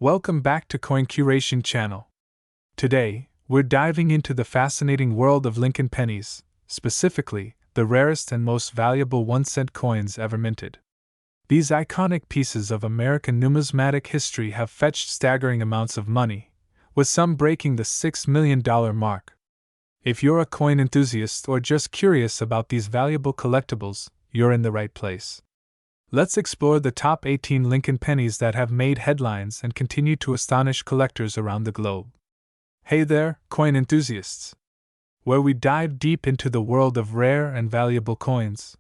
Welcome back to crculation channel. Today, we're diving into the fascinating world of Lincoln pennies, specifically, the rarest and most valuable 1-cent coins ever minted. These iconic pieces of American numismatic history have fetched staggering amounts of money, with some breaking the $6 million mark. If you're a coin enthusiast or just curious about these valuable collectibles, you're in the right place. Let's explore the top 18 Lincoln pennies that have made headlines and continue to astonish collectors around the globe. Hey there, coin enthusiasts! Where we dive deep into the world of rare and valuable coins.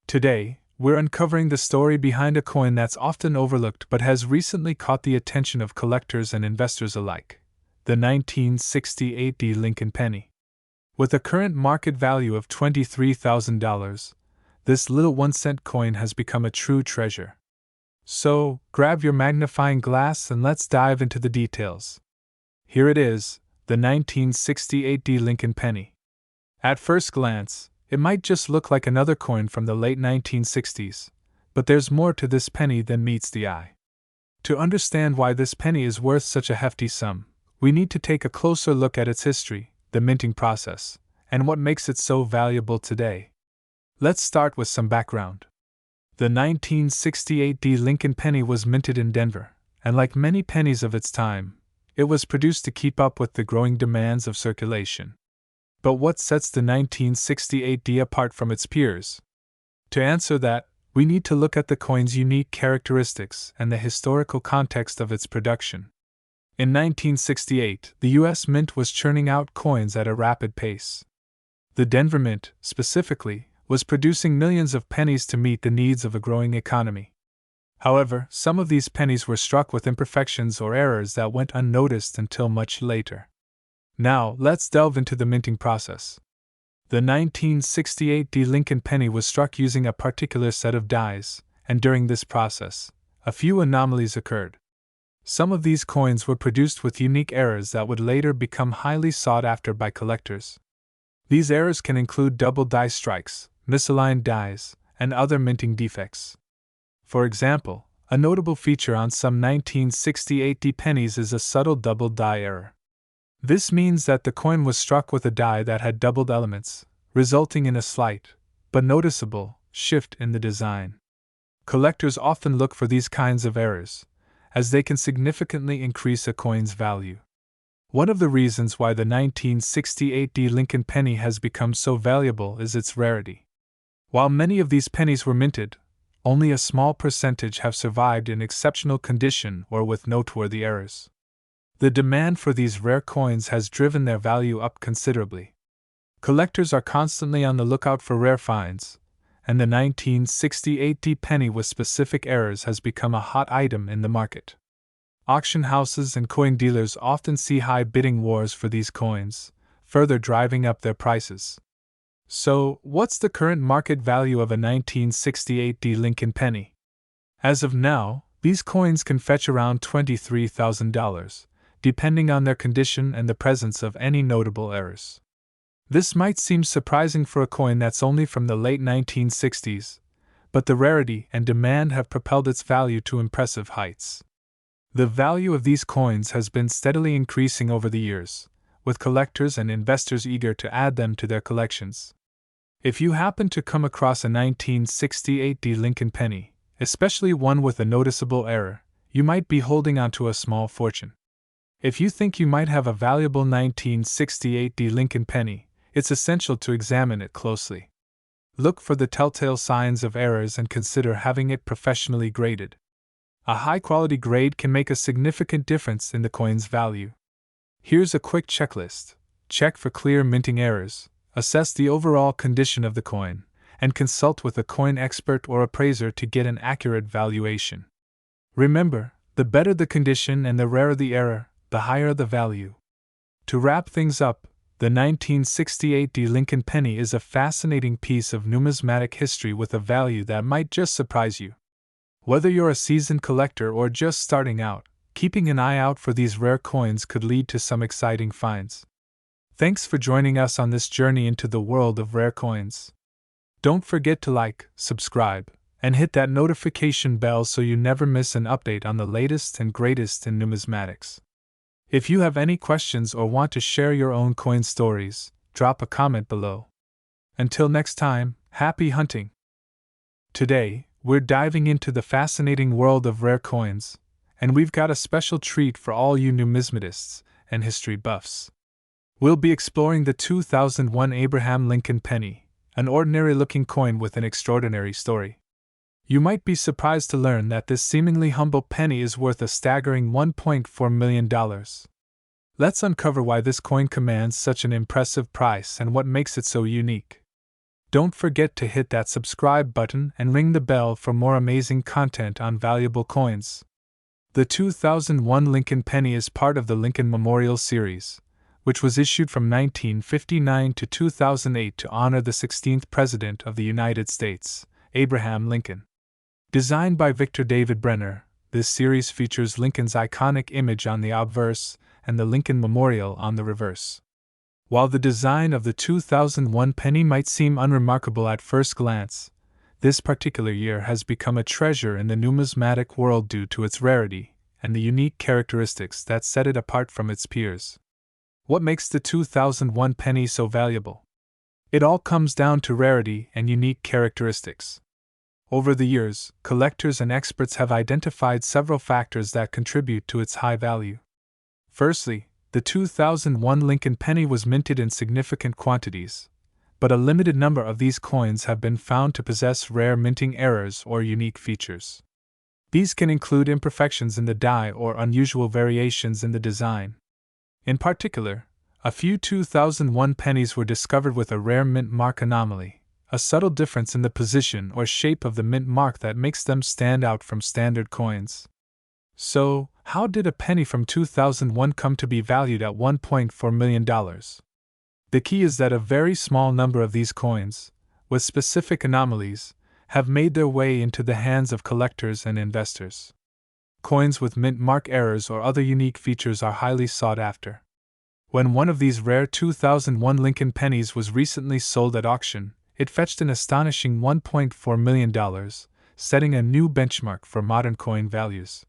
Today, we're uncovering the story behind a coin that's often overlooked but has recently caught the attention of collectors and investors alike: the 1968 Lincoln penny. With a current market value of $23,000, this little 1-cent coin has become a true treasure. So, grab your magnifying glass and let's dive into the details. Here it is, the 1968 Lincoln penny. At first glance, it might just look like another coin from the late 1960s, but there's more to this penny than meets the eye. To understand why this penny is worth such a hefty sum, we need to take a closer look at its history, the minting process, and what makes it so valuable today. Let's start with some background. The 1968 Lincoln penny was minted in Denver, and like many pennies of its time, it was produced to keep up with the growing demands of circulation. But what sets the 1968 apart from its peers? To answer that, we need to look at the coin's unique characteristics and the historical context of its production. In 1968, the U.S. Mint was churning out coins at a rapid pace. The Denver Mint, specifically, was producing millions of pennies to meet the needs of a growing economy. However, some of these pennies were struck with imperfections or errors that went unnoticed until much later. Now, let's delve into the minting process. The 1968 Lincoln penny was struck using a particular set of dies, and during this process, a few anomalies occurred. Some of these coins were produced with unique errors that would later become highly sought after by collectors. These errors can include double die strikes, misaligned dies, and other minting defects. For example, a notable feature on some 1968 pennies is a subtle double die error. This means that the coin was struck with a die that had doubled elements, resulting in a slight, but noticeable, shift in the design. Collectors often look for these kinds of errors, as they can significantly increase a coin's value. One of the reasons why the 1968 Lincoln penny has become so valuable is its rarity. While many of these pennies were minted, only a small percentage have survived in exceptional condition or with noteworthy errors. The demand for these rare coins has driven their value up considerably. Collectors are constantly on the lookout for rare finds, and the 1968 penny with specific errors has become a hot item in the market. Auction houses and coin dealers often see high bidding wars for these coins, further driving up their prices. So, what's the current market value of a 1968 Lincoln penny? As of now, these coins can fetch around $23,000, depending on their condition and the presence of any notable errors. This might seem surprising for a coin that's only from the late 1960s, but the rarity and demand have propelled its value to impressive heights. The value of these coins has been steadily increasing over the years, with collectors and investors eager to add them to their collections. If you happen to come across a 1968 Lincoln penny, especially one with a noticeable error, you might be holding onto a small fortune. If you think you might have a valuable 1968 Lincoln penny, it's essential to examine it closely. Look for the telltale signs of errors and consider having it professionally graded. A high-quality grade can make a significant difference in the coin's value. Here's a quick checklist. Check for clear minting errors, assess the overall condition of the coin, and consult with a coin expert or appraiser to get an accurate valuation. Remember, the better the condition and the rarer the error, the higher the value. To wrap things up, the 1968 Lincoln penny is a fascinating piece of numismatic history with a value that might just surprise you. Whether you're a seasoned collector or just starting out, keeping an eye out for these rare coins could lead to some exciting finds. Thanks for joining us on this journey into the world of rare coins. Don't forget to like, subscribe, And hit that notification bell so you never miss an update on the latest and greatest in numismatics. If you have any questions or want to share your own coin stories, drop a comment below. Until next time, happy hunting! Today, we're diving into the fascinating world of rare coins, and we've got a special treat for all you numismatists and history buffs. We'll be exploring the 2001 Abraham Lincoln penny, an ordinary-looking coin with an extraordinary story. You might be surprised to learn that this seemingly humble penny is worth a staggering $1.4 million. Let's uncover why this coin commands such an impressive price and what makes it so unique. Don't forget to hit that subscribe button and ring the bell for more amazing content on valuable coins. The 2001 Lincoln penny is part of the Lincoln Memorial Series, which was issued from 1959 to 2008 to honor the 16th President of the United States, Abraham Lincoln. Designed by Victor David Brenner, this series features Lincoln's iconic image on the obverse and the Lincoln Memorial on the reverse. While the design of the 2001 penny might seem unremarkable at first glance, this particular year has become a treasure in the numismatic world due to its rarity and the unique characteristics that set it apart from its peers. What makes the 2001 penny so valuable? It all comes down to rarity and unique characteristics. Over the years, collectors and experts have identified several factors that contribute to its high value. Firstly, the 2001 Lincoln penny was minted in significant quantities, but a limited number of these coins have been found to possess rare minting errors or unique features. These can include imperfections in the die or unusual variations in the design. In particular, a few 2001 pennies were discovered with a rare mint mark anomaly, a subtle difference in the position or shape of the mint mark that makes them stand out from standard coins. So, how did a penny from 2001 come to be valued at $1.4 million? The key is that a very small number of these coins, with specific anomalies, have made their way into the hands of collectors and investors. Coins with mint mark errors or other unique features are highly sought after. When one of these rare 2001 Lincoln pennies was recently sold at auction, it fetched an astonishing $1.4 million, setting a new benchmark for modern coin values.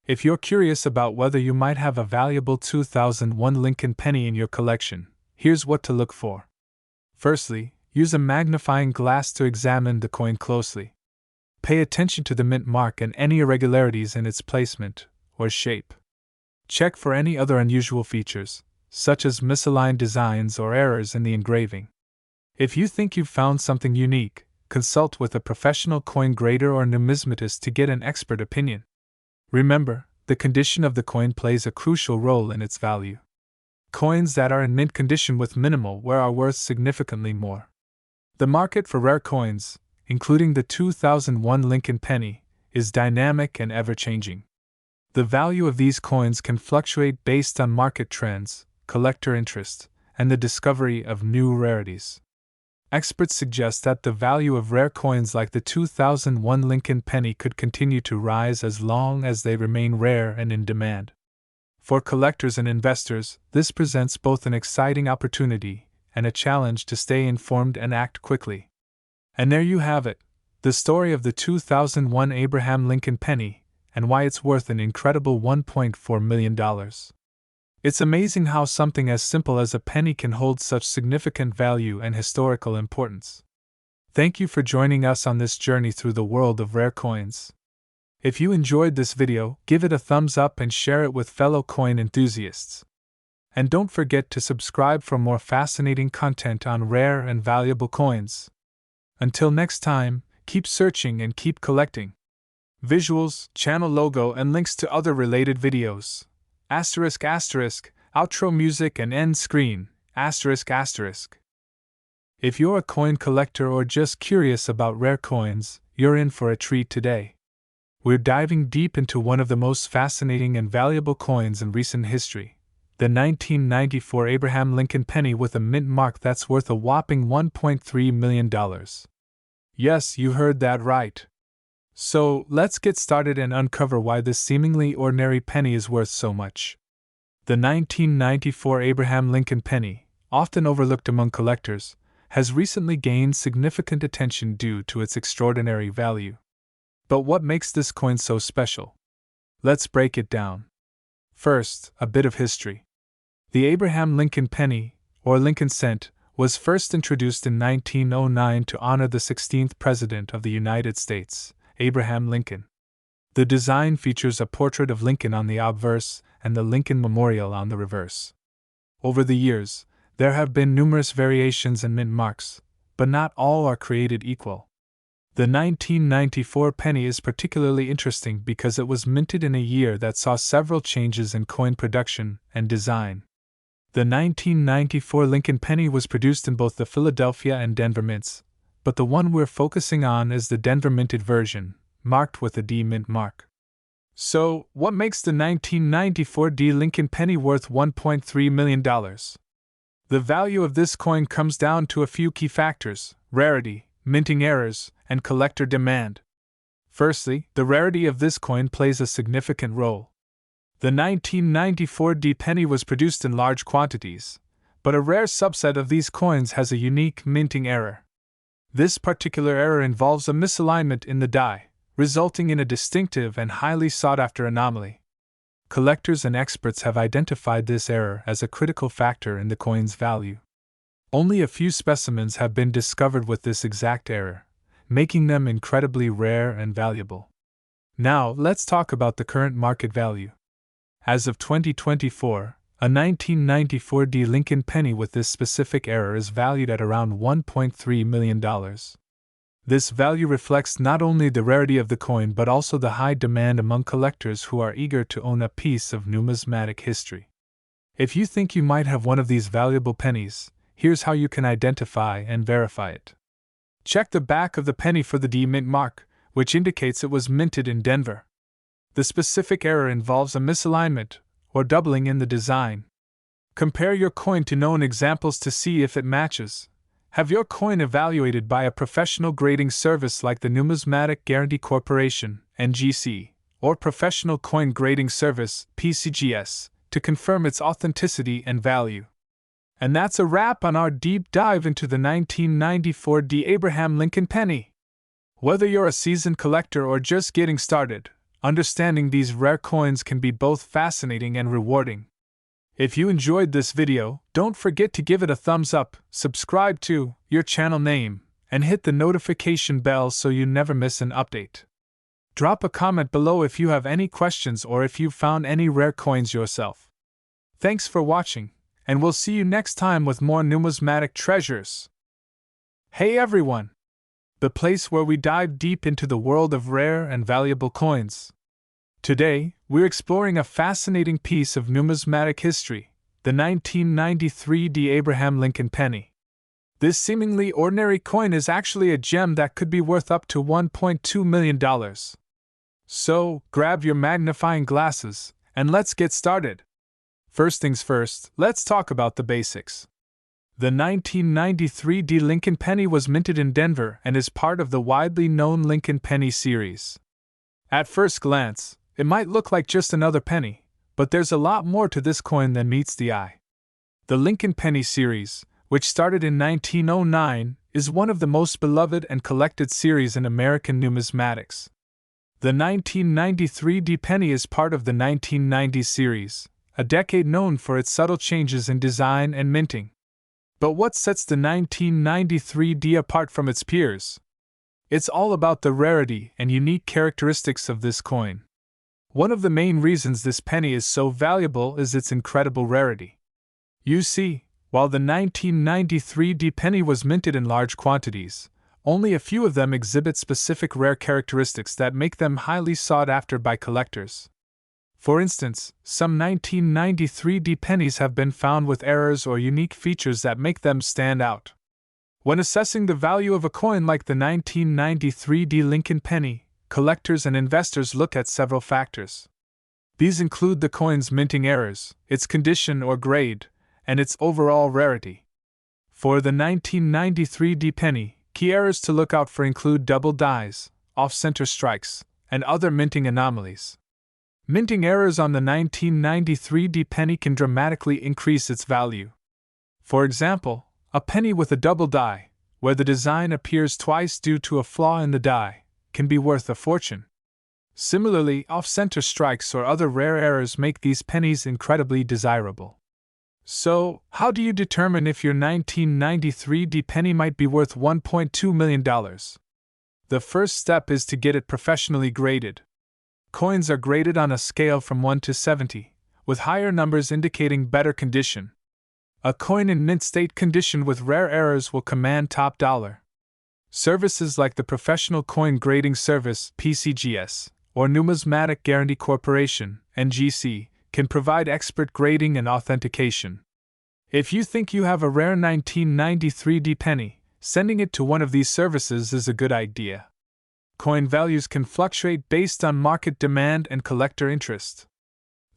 If you're curious about whether you might have a valuable 2001 Lincoln penny in your collection, here's what to look for. Firstly, use a magnifying glass to examine the coin closely. Pay attention to the mint mark and any irregularities in its placement or shape. Check for any other unusual features, such as misaligned designs or errors in the engraving. If you think you've found something unique, consult with a professional coin grader or numismatist to get an expert opinion. Remember, the condition of the coin plays a crucial role in its value. Coins that are in mint condition with minimal wear are worth significantly more. The market for rare coins, including the 2001 Lincoln penny, is dynamic and ever-changing. The value of these coins can fluctuate based on market trends, collector interest, and the discovery of new rarities. Experts suggest that the value of rare coins like the 2001 Lincoln penny could continue to rise as long as they remain rare and in demand. For collectors and investors, this presents both an exciting opportunity and a challenge to stay informed and act quickly. And there you have it, the story of the 2001 Abraham Lincoln penny, and why it's worth an incredible $1.4 million. It's amazing how something as simple as a penny can hold such significant value and historical importance. Thank you for joining us on this journey through the world of rare coins. If you enjoyed this video, give it a thumbs up and share it with fellow coin enthusiasts. And don't forget to subscribe for more fascinating content on rare and valuable coins. Until next time, keep searching and keep collecting. Visuals, channel logo, and links to other related videos. ***, outro music and end screen, ***. If you're a coin collector or just curious about rare coins, you're in for a treat today. We're diving deep into one of the most fascinating and valuable coins in recent history, the 1994 Abraham Lincoln penny with a mint mark that's worth a whopping $1.3 million. Yes, you heard that right. So, let's get started and uncover why this seemingly ordinary penny is worth so much. The 1994 Abraham Lincoln penny, often overlooked among collectors, has recently gained significant attention due to its extraordinary value. But what makes this coin so special? Let's break it down. First, a bit of history. The Abraham Lincoln penny, or Lincoln cent, was first introduced in 1909 to honor the 16th President of the United States, Abraham Lincoln. The design features a portrait of Lincoln on the obverse and the Lincoln Memorial on the reverse. Over the years, there have been numerous variations and mint marks, but not all are created equal. The 1994 penny is particularly interesting because it was minted in a year that saw several changes in coin production and design. The 1994 Lincoln penny was produced in both the Philadelphia and Denver mints, but the one we're focusing on is the Denver minted version, marked with a D mint mark. So, what makes the 1994 D Lincoln penny worth $1.3 million? The value of this coin comes down to a few key factors: rarity, minting errors, and collector demand. Firstly, the rarity of this coin plays a significant role. The 1994 D penny was produced in large quantities, but a rare subset of these coins has a unique minting error. This particular error involves a misalignment in the die, resulting in a distinctive and highly sought-after anomaly. Collectors and experts have identified this error as a critical factor in the coin's value. Only a few specimens have been discovered with this exact error, making them incredibly rare and valuable. Now, let's talk about the current market value. As of 2024, a 1994 D Lincoln penny with this specific error is valued at around $1.3 million. This value reflects not only the rarity of the coin but also the high demand among collectors who are eager to own a piece of numismatic history. If you think you might have one of these valuable pennies, here's how you can identify and verify it. Check the back of the penny for the D mint mark, which indicates it was minted in Denver. The specific error involves a misalignment, or doubling in the design. Compare your coin to known examples to see if it matches. Have your coin evaluated by a professional grading service like the Numismatic Guarantee Corporation, NGC, or Professional Coin Grading Service, PCGS, to confirm its authenticity and value. And that's a wrap on our deep dive into the 1994 D Abraham Lincoln penny. Whether you're a seasoned collector or just getting started, understanding these rare coins can be both fascinating and rewarding. If you enjoyed this video, don't forget to give it a thumbs up, subscribe to your channel name, and hit the notification bell so you never miss an update. Drop a comment below if you have any questions or if you've found any rare coins yourself. Thanks for watching, and we'll see you next time with more numismatic treasures. Hey everyone! The place where we dive deep into the world of rare and valuable coins. Today, we're exploring a fascinating piece of numismatic history, the 1993 D Abraham Lincoln penny. This seemingly ordinary coin is actually a gem that could be worth up to $1.2 million. So, grab your magnifying glasses, and let's get started. First things first, let's talk about the basics. The 1993 D Lincoln penny was minted in Denver and is part of the widely known Lincoln penny series. At first glance, it might look like just another penny, but there's a lot more to this coin than meets the eye. The Lincoln penny series, which started in 1909, is one of the most beloved and collected series in American numismatics. The 1993 D penny is part of the 1990s series, a decade known for its subtle changes in design and minting. But what sets the 1993 D apart from its peers? It's all about the rarity and unique characteristics of this coin. One of the main reasons this penny is so valuable is its incredible rarity. You see, while the 1993 D penny was minted in large quantities, only a few of them exhibit specific rare characteristics that make them highly sought after by collectors. For instance, some 1993 D pennies have been found with errors or unique features that make them stand out. When assessing the value of a coin like the 1993 D Lincoln penny, collectors and investors look at several factors. These include the coin's minting errors, its condition or grade, and its overall rarity. For the 1993 D penny, key errors to look out for include double dies, off-center strikes, and other minting anomalies. Minting errors on the 1993 D penny can dramatically increase its value. For example, a penny with a double die, where the design appears twice due to a flaw in the die, can be worth a fortune. Similarly, off-center strikes or other rare errors make these pennies incredibly desirable. So, how do you determine if your 1993 D penny might be worth $1.2 million? The first step is to get it professionally graded. Coins are graded on a scale from 1 to 70, with higher numbers indicating better condition. A coin in mint state condition with rare errors will command top dollar. Services like the Professional Coin Grading Service (PCGS) or Numismatic Guarantee Corporation (NGC) can provide expert grading and authentication. If you think you have a rare 1993 D penny, sending it to one of these services is a good idea. Coin values can fluctuate based on market demand and collector interest.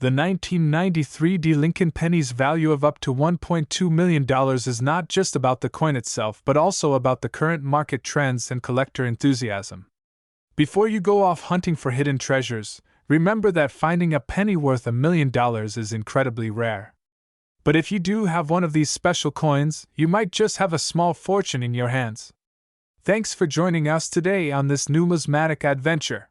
The 1993 D Lincoln Penny's value of up to $1.2 million is not just about the coin itself but also about the current market trends and collector enthusiasm. Before you go off hunting for hidden treasures, remember that finding a penny worth $1 million is incredibly rare. But if you do have one of these special coins, you might just have a small fortune in your hands. Thanks for joining us today on this numismatic adventure.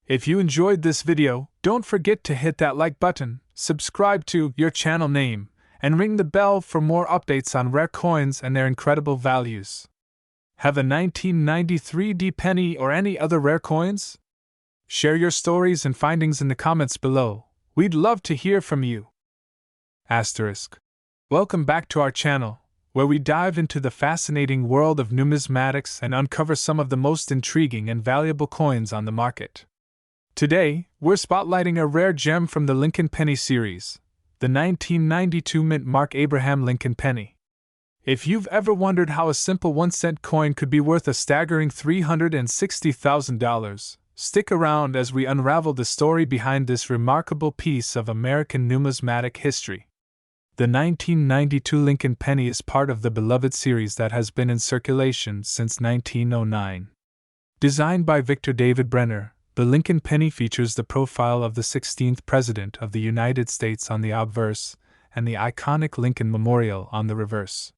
If you enjoyed this video, don't forget to hit that like button, subscribe to your channel name, and ring the bell for more updates on rare coins and their incredible values. Have a 1993 D penny or any other rare coins? Share your stories and findings in the comments below. We'd love to hear from you. Asterisk. Welcome back to our channel, where we dive into the fascinating world of numismatics and uncover some of the most intriguing and valuable coins on the market. Today, we're spotlighting a rare gem from the Lincoln Penny series, the 1992 mint Mark Abraham Lincoln Penny. If you've ever wondered how a simple 1-cent coin could be worth a staggering $360,000, stick around as we unravel the story behind this remarkable piece of American numismatic history. The 1992 Lincoln Penny is part of the beloved series that has been in circulation since 1909. Designed by Victor David Brenner, the Lincoln Penny features the profile of the 16th President of the United States on the obverse and the iconic Lincoln Memorial on the reverse.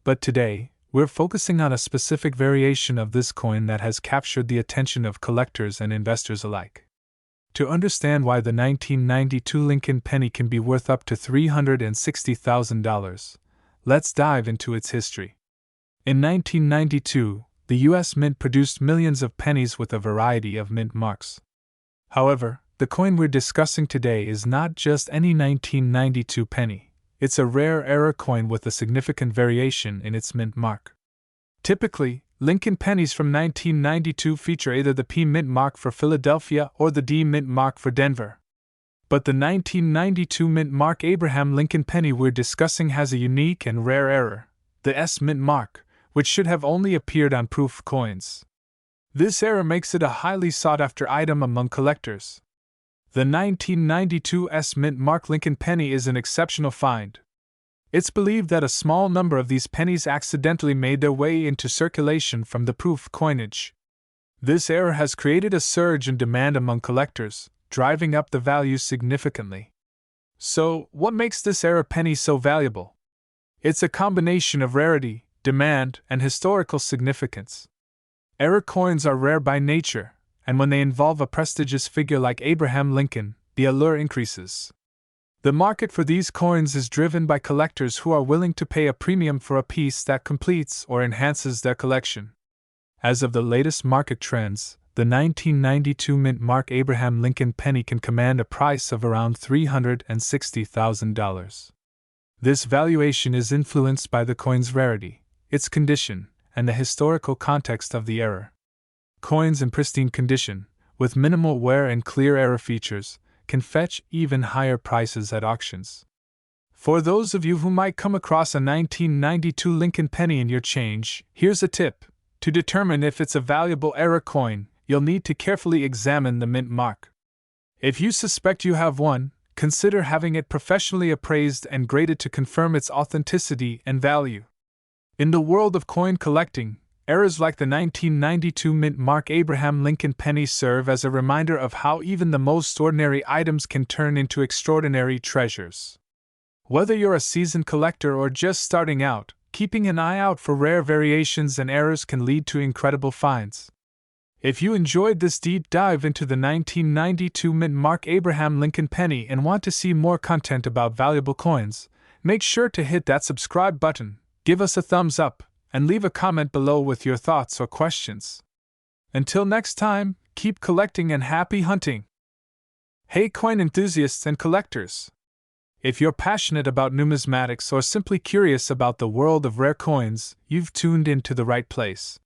But today, we're focusing on a specific variation of this coin that has captured the attention of collectors and investors alike. To understand why the 1992 Lincoln Penny can be worth up to $360,000, let's dive into its history. In 1992, the U.S. Mint produced millions of pennies with a variety of mint marks. However, the coin we're discussing today is not just any 1992 penny. It's a rare error coin with a significant variation in its mint mark. Typically, Lincoln pennies from 1992 feature either the P mint mark for Philadelphia or the D mint mark for Denver. But the 1992 mint Mark Abraham Lincoln Penny we're discussing has a unique and rare error, the S mint mark, which should have only appeared on proof coins. This error makes it a highly sought-after item among collectors. The 1992 S mint Mark Lincoln Penny is an exceptional find. It's believed that a small number of these pennies accidentally made their way into circulation from the proof coinage. This error has created a surge in demand among collectors, driving up the value significantly. So, what makes this error penny so valuable? It's a combination of rarity, demand, and historical significance. Error coins are rare by nature, and when they involve a prestigious figure like Abraham Lincoln, the allure increases. The market for these coins is driven by collectors who are willing to pay a premium for a piece that completes or enhances their collection. As of the latest market trends, the 1992 mint Mark Abraham Lincoln Penny can command a price of around $360,000. This valuation is influenced by the coin's rarity, its condition, and the historical context of the error. Coins in pristine condition, with minimal wear and clear error features, can fetch even higher prices at auctions. For those of you who might come across a 1992 Lincoln Penny in your change, here's a tip. To determine if it's a valuable error coin, you'll need to carefully examine the mint mark. If you suspect you have one, consider having it professionally appraised and graded to confirm its authenticity and value. In the world of coin collecting, errors like the 1992 mint Mark Abraham Lincoln Penny serve as a reminder of how even the most ordinary items can turn into extraordinary treasures. Whether you're a seasoned collector or just starting out, keeping an eye out for rare variations and errors can lead to incredible finds. If you enjoyed this deep dive into the 1992 mint mark Abraham Lincoln penny and want to see more content about valuable coins, make sure to hit that subscribe button, give us a thumbs up, and leave a comment below with your thoughts or questions. Until next time, keep collecting and happy hunting! Hey coin enthusiasts and collectors! If you're passionate about numismatics or simply curious about the world of rare coins, you've tuned into the right place.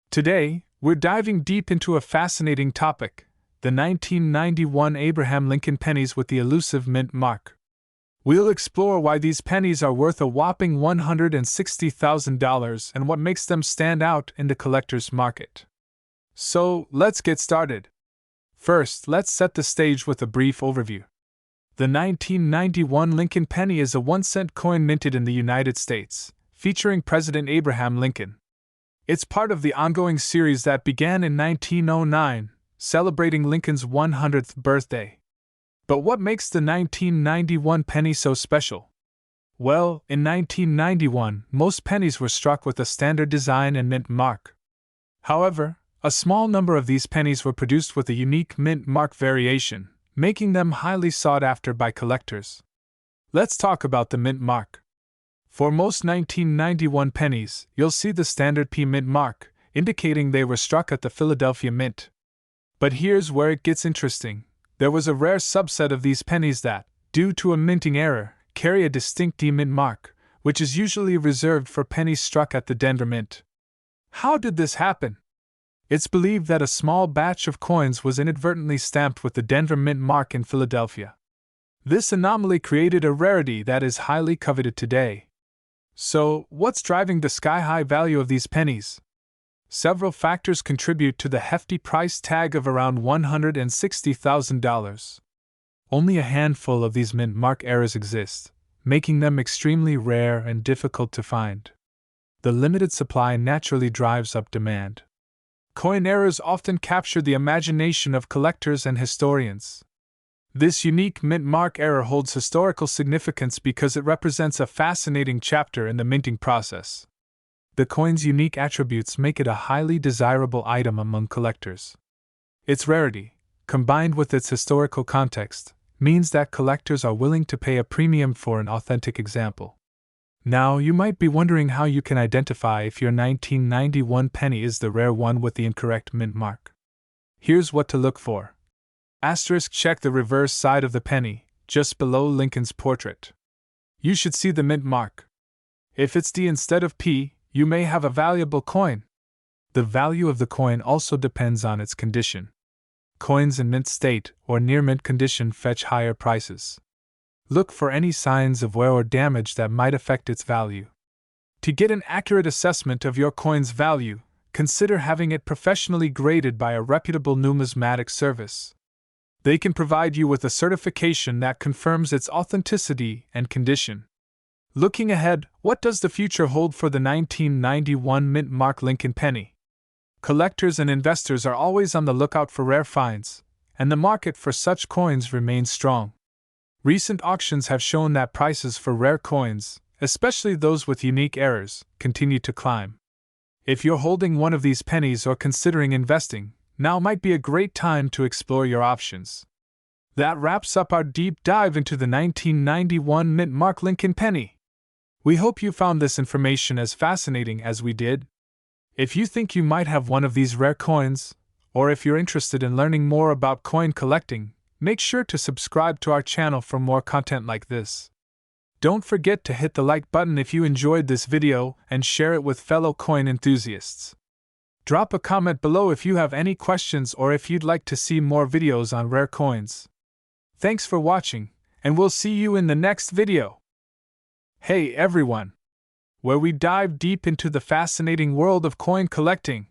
Today, we're diving deep into a fascinating topic, the 1991 Abraham Lincoln pennies with the elusive mint mark. We'll explore why these pennies are worth a whopping $160,000 and what makes them stand out in the collector's market. So, let's get started. First, let's set the stage with a brief overview. The 1991 Lincoln penny is a 1-cent coin minted in the United States, featuring President Abraham Lincoln. It's part of the ongoing series that began in 1909, celebrating Lincoln's 100th birthday. But what makes the 1991 penny so special? Well, in 1991, most pennies were struck with a standard design and mint mark. However, a small number of these pennies were produced with a unique mint mark variation, making them highly sought after by collectors. Let's talk about the mint mark. For most 1991 pennies, you'll see the standard P mint mark, indicating they were struck at the Philadelphia Mint. But here's where it gets interesting. There was a rare subset of these pennies that, due to a minting error, carry a distinct D mint mark, which is usually reserved for pennies struck at the Denver Mint. How did this happen? It's believed that a small batch of coins was inadvertently stamped with the Denver Mint mark in Philadelphia. This anomaly created a rarity that is highly coveted today. So, what's driving the sky-high value of these pennies? Several factors contribute to the hefty price tag of around $160,000. Only a handful of these mint mark errors exist, making them extremely rare and difficult to find. The limited supply naturally drives up demand. Coin errors often capture the imagination of collectors and historians. This unique mint mark error holds historical significance because it represents a fascinating chapter in the minting process. The coin's unique attributes make it a highly desirable item among collectors. Its rarity, combined with its historical context, means that collectors are willing to pay a premium for an authentic example. Now, you might be wondering how you can identify if your 1991 penny is the rare one with the incorrect mint mark. Here's what to look for. Asterisk, check the reverse side of the penny, just below Lincoln's portrait. You should see the mint mark. If it's D instead of P, you may have a valuable coin. The value of the coin also depends on its condition. Coins in mint state or near mint condition fetch higher prices. Look for any signs of wear or damage that might affect its value. To get an accurate assessment of your coin's value, consider having it professionally graded by a reputable numismatic service. They can provide you with a certification that confirms its authenticity and condition. Looking ahead, what does the future hold for the 1991 mint mark Lincoln penny? Collectors and investors are always on the lookout for rare finds, and the market for such coins remains strong. Recent auctions have shown that prices for rare coins, especially those with unique errors, continue to climb. If you're holding one of these pennies or considering investing, now might be a great time to explore your options. That wraps up our deep dive into the 1991 mint mark Lincoln penny. We hope you found this information as fascinating as we did. If you think you might have one of these rare coins, or if you're interested in learning more about coin collecting, make sure to subscribe to our channel for more content like this. Don't forget to hit the like button if you enjoyed this video and share it with fellow coin enthusiasts. Drop a comment below if you have any questions or if you'd like to see more videos on rare coins. Thanks for watching, and we'll see you in the next video. Hey everyone! Where we dive deep into the fascinating world of coin collecting.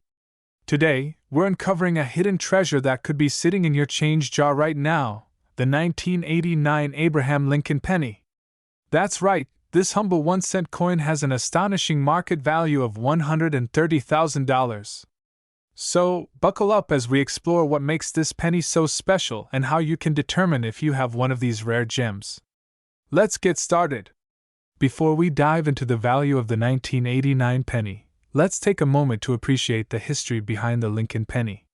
Today, we're uncovering a hidden treasure that could be sitting in your change jar right now, the 1989 Abraham Lincoln penny. That's right, this humble 1-cent coin has an astonishing market value of $130,000. So, buckle up as we explore what makes this penny so special and how you can determine if you have one of these rare gems. Let's get started. Before we dive into the value of the 1989 penny, let's take a moment to appreciate the history behind the Lincoln penny.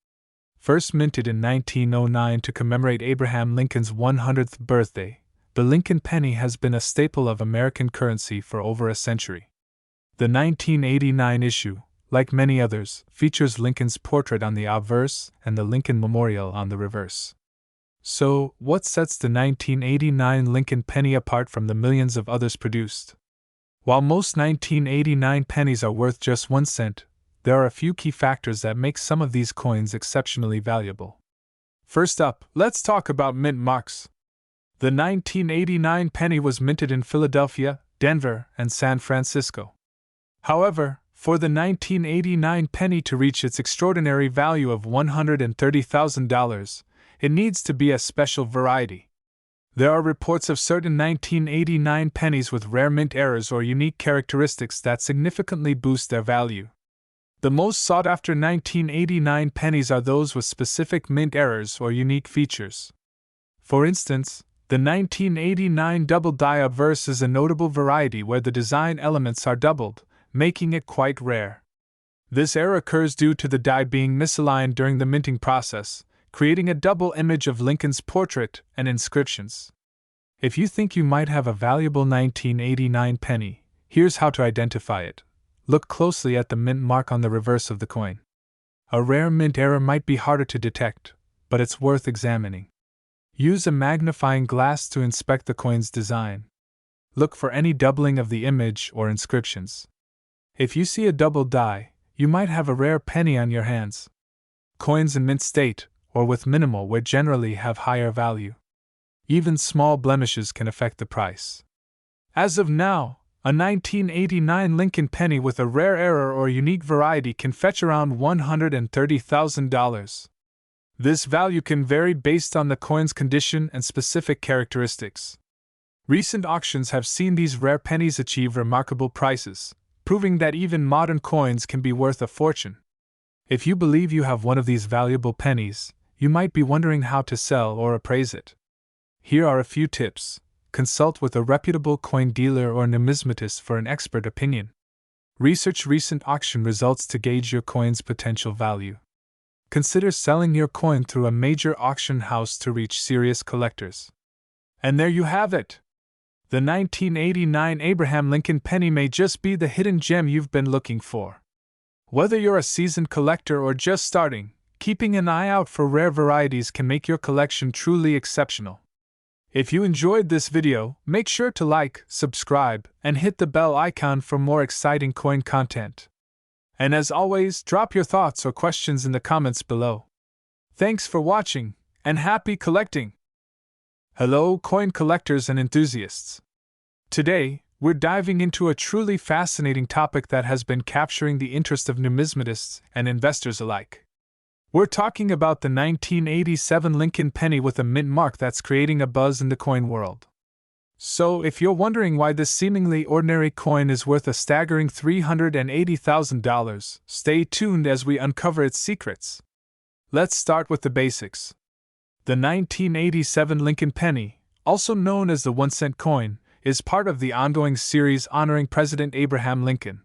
First minted in 1909 to commemorate Abraham Lincoln's 100th birthday, the Lincoln penny has been a staple of American currency for over a century. The 1989 issue, like many others, features Lincoln's portrait on the obverse and the Lincoln Memorial on the reverse. So, what sets the 1989 Lincoln penny apart from the millions of others produced? While most 1989 pennies are worth just 1 cent, there are a few key factors that make some of these coins exceptionally valuable. First up, let's talk about mint marks. The 1989 penny was minted in Philadelphia, Denver, and San Francisco. However, for the 1989 penny to reach its extraordinary value of $130,000, it needs to be a special variety. There are reports of certain 1989 pennies with rare mint errors or unique characteristics that significantly boost their value. The most sought-after 1989 pennies are those with specific mint errors or unique features. For instance, the 1989 double die obverse is a notable variety where the design elements are doubled, making it quite rare. This error occurs due to the die being misaligned during the minting process, creating a double image of Lincoln's portrait and inscriptions. If you think you might have a valuable 1989 penny, here's how to identify it. Look closely at the mint mark on the reverse of the coin. A rare mint error might be harder to detect, but it's worth examining. Use a magnifying glass to inspect the coin's design. Look for any doubling of the image or inscriptions. If you see a double die, you might have a rare penny on your hands. Coins in mint state, or with minimal wear, generally have higher value. Even small blemishes can affect the price. As of now, a 1989 Lincoln penny with a rare error or unique variety can fetch around $130,000. This value can vary based on the coin's condition and specific characteristics. Recent auctions have seen these rare pennies achieve remarkable prices, proving that even modern coins can be worth a fortune. If you believe you have one of these valuable pennies, you might be wondering how to sell or appraise it. Here are a few tips. Consult with a reputable coin dealer or numismatist for an expert opinion. Research recent auction results to gauge your coin's potential value. Consider selling your coin through a major auction house to reach serious collectors. And there you have it! The 1989 Abraham Lincoln penny may just be the hidden gem you've been looking for. Whether you're a seasoned collector or just starting, keeping an eye out for rare varieties can make your collection truly exceptional. If you enjoyed this video, make sure to like, subscribe, and hit the bell icon for more exciting coin content. And as always, drop your thoughts or questions in the comments below. Thanks for watching, and happy collecting! Hello, coin collectors and enthusiasts! Today, we're diving into a truly fascinating topic that has been capturing the interest of numismatists and investors alike. We're talking about the 1987 Lincoln penny with a mint mark that's creating a buzz in the coin world. So, if you're wondering why this seemingly ordinary coin is worth a staggering $380,000, stay tuned as we uncover its secrets. Let's start with the basics. The 1987 Lincoln penny, also known as the 1-cent coin, is part of the ongoing series honoring President Abraham Lincoln.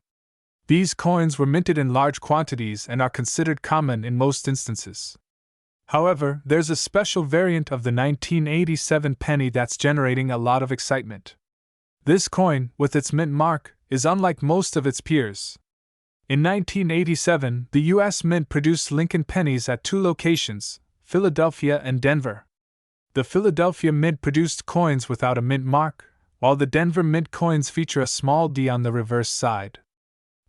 These coins were minted in large quantities and are considered common in most instances. However, there's a special variant of the 1987 penny that's generating a lot of excitement. This coin, with its mint mark, is unlike most of its peers. In 1987, the U.S. Mint produced Lincoln pennies at 2 locations, Philadelphia and Denver. The Philadelphia Mint produced coins without a mint mark, while the Denver Mint coins feature a small D on the reverse side.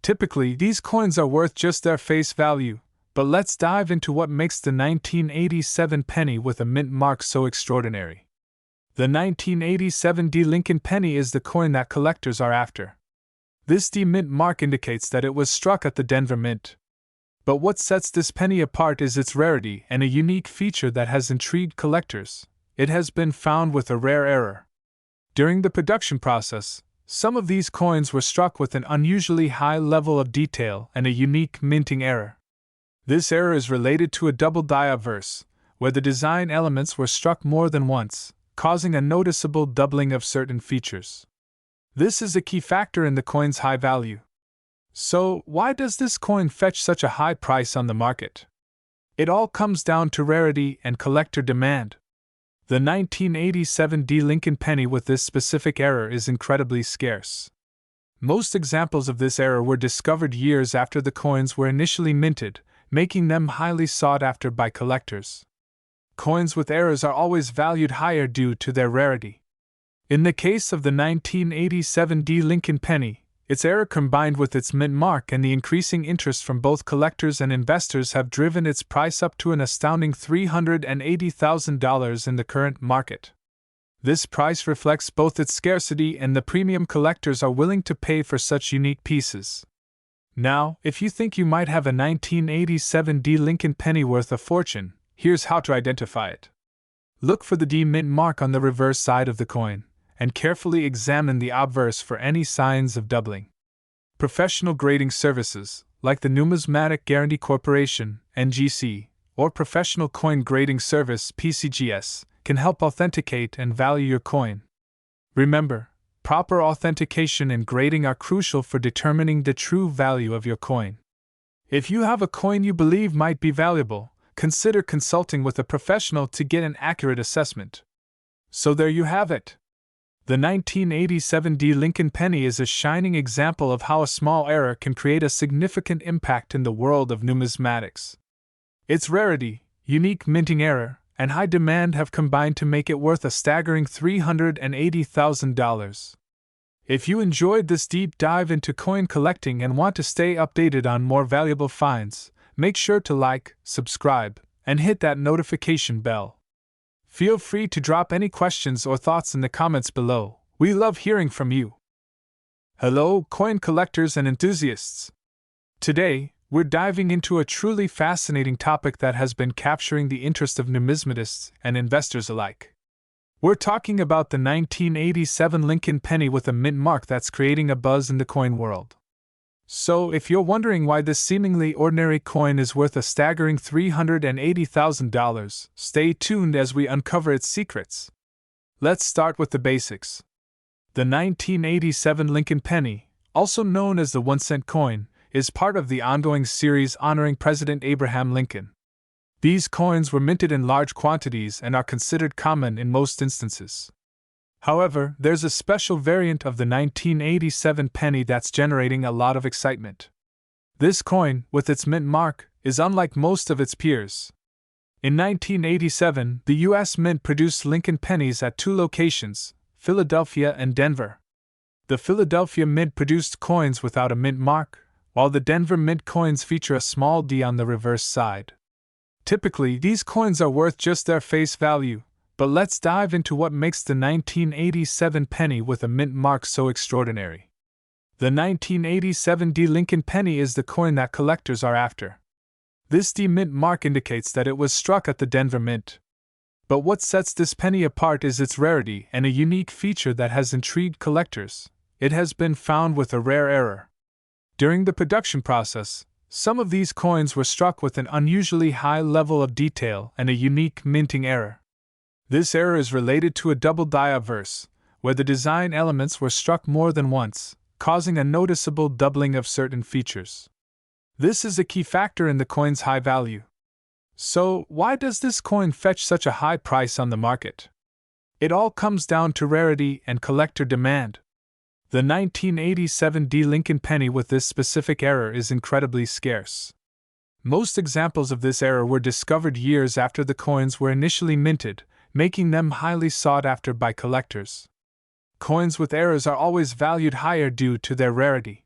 Typically, these coins are worth just their face value, but let's dive into what makes the 1987 penny with a mint mark so extraordinary. The 1987 D Lincoln penny is the coin that collectors are after. This D mint mark indicates that it was struck at the Denver Mint. But what sets this penny apart is its rarity and a unique feature that has intrigued collectors. It has been found with a rare error. During the production process, some of these coins were struck with an unusually high level of detail and a unique minting error. This error is related to a double die obverse, where the design elements were struck more than once, causing a noticeable doubling of certain features. This is a key factor in the coin's high value. So, why does this coin fetch such a high price on the market? It all comes down to rarity and collector demand. The 1987 D Lincoln penny with this specific error is incredibly scarce. Most examples of this error were discovered years after the coins were initially minted, making them highly sought after by collectors. Coins with errors are always valued higher due to their rarity. In the case of the 1987 D Lincoln penny, its error combined with its mint mark and the increasing interest from both collectors and investors have driven its price up to an astounding $380,000 in the current market. This price reflects both its scarcity and the premium collectors are willing to pay for such unique pieces. Now, if you think you might have a 1987 D Lincoln penny worth a fortune, here's how to identify it. Look for the D mint mark on the reverse side of the coin, and carefully examine the obverse for any signs of doubling. Professional grading services, like the Numismatic Guarantee Corporation, NGC, or Professional Coin Grading Service, PCGS, can help authenticate and value your coin. Remember, proper authentication and grading are crucial for determining the true value of your coin. If you have a coin you believe might be valuable, consider consulting with a professional to get an accurate assessment. So there you have it. The 1987 D Lincoln penny is a shining example of how a small error can create a significant impact in the world of numismatics. Its rarity, unique minting error, and high demand have combined to make it worth a staggering $380,000. If you enjoyed this deep dive into coin collecting and want to stay updated on more valuable finds, make sure to like, subscribe, and hit that notification bell. Feel free to drop any questions or thoughts in the comments below. We love hearing from you. Hello, coin collectors and enthusiasts. Today, we're diving into a truly fascinating topic that has been capturing the interest of numismatists and investors alike. We're talking about the 1987 Lincoln penny with a mint mark that's creating a buzz in the coin world. So, if you're wondering why this seemingly ordinary coin is worth a staggering $380,000, stay tuned as we uncover its secrets. Let's start with the basics. The 1987 Lincoln penny, also known as the 1-cent coin, is part of the ongoing series honoring President Abraham Lincoln. These coins were minted in large quantities and are considered common in most instances. However, there's a special variant of the 1987 penny that's generating a lot of excitement. This coin, with its mint mark, is unlike most of its peers. In 1987, the U.S. Mint produced Lincoln pennies at two locations, Philadelphia and Denver. The Philadelphia Mint produced coins without a mint mark, while the Denver Mint coins feature a small D on the reverse side. Typically, these coins are worth just their face value, but let's dive into what makes the 1987 penny with a mint mark so extraordinary. The 1987 D Lincoln penny is the coin that collectors are after. This D mint mark indicates that it was struck at the Denver Mint. But what sets this penny apart is its rarity and a unique feature that has intrigued collectors. It has been found with a rare error. During the production process, some of these coins were struck with an unusually high level of detail and a unique minting error. This error is related to a double die obverse, where the design elements were struck more than once, causing a noticeable doubling of certain features. This is a key factor in the coin's high value. So, why does this coin fetch such a high price on the market? It all comes down to rarity and collector demand. The 1987 D Lincoln penny with this specific error is incredibly scarce. Most examples of this error were discovered years after the coins were initially minted, making them highly sought after by collectors. Coins with errors are always valued higher due to their rarity.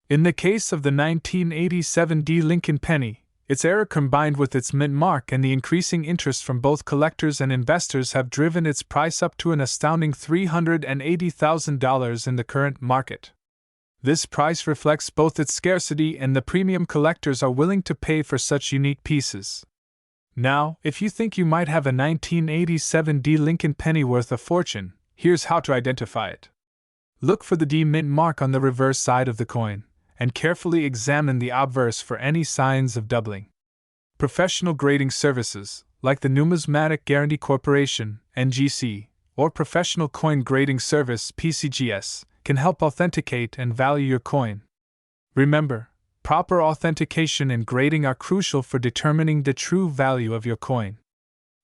In the case of the 1987 D Lincoln penny, its error combined with its mint mark and the increasing interest from both collectors and investors have driven its price up to an astounding $380,000 in the current market. This price reflects both its scarcity and the premium collectors are willing to pay for such unique pieces. Now, if you think you might have a 1987 D Lincoln penny worth a fortune, here's how to identify it. Look for the D mint mark on the reverse side of the coin, and carefully examine the obverse for any signs of doubling. Professional grading services, like the Numismatic Guarantee Corporation, NGC, or Professional Coin Grading Service, PCGS, can help authenticate and value your coin. Remember, proper authentication and grading are crucial for determining the true value of your coin.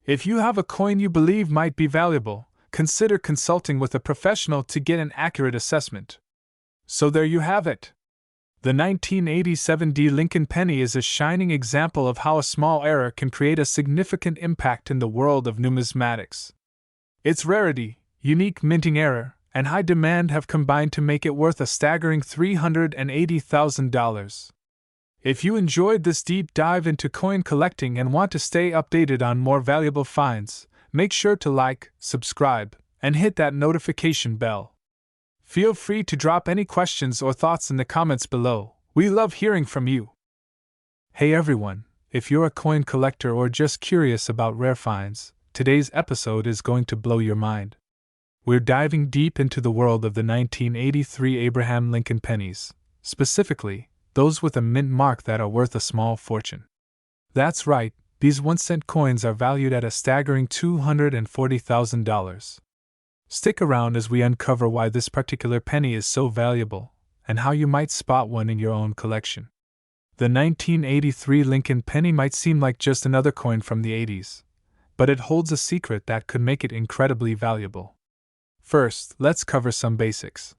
If you have a coin you believe might be valuable, consider consulting with a professional to get an accurate assessment. So there you have it. The 1987 D Lincoln penny is a shining example of how a small error can create a significant impact in the world of numismatics. Its rarity, unique minting error, and high demand have combined to make it worth a staggering $380,000. If you enjoyed this deep dive into coin collecting and want to stay updated on more valuable finds, make sure to like, subscribe, and hit that notification bell. Feel free to drop any questions or thoughts in the comments below. We love hearing from you. Hey everyone, if you're a coin collector or just curious about rare finds, today's episode is going to blow your mind. We're diving deep into the world of the 1983 Abraham Lincoln pennies, specifically, those with a mint mark that are worth a small fortune. That's right, these 1-cent coins are valued at a staggering $240,000. Stick around as we uncover why this particular penny is so valuable, and how you might spot one in your own collection. The 1983 Lincoln penny might seem like just another coin from the 80s, but it holds a secret that could make it incredibly valuable. First, let's cover some basics.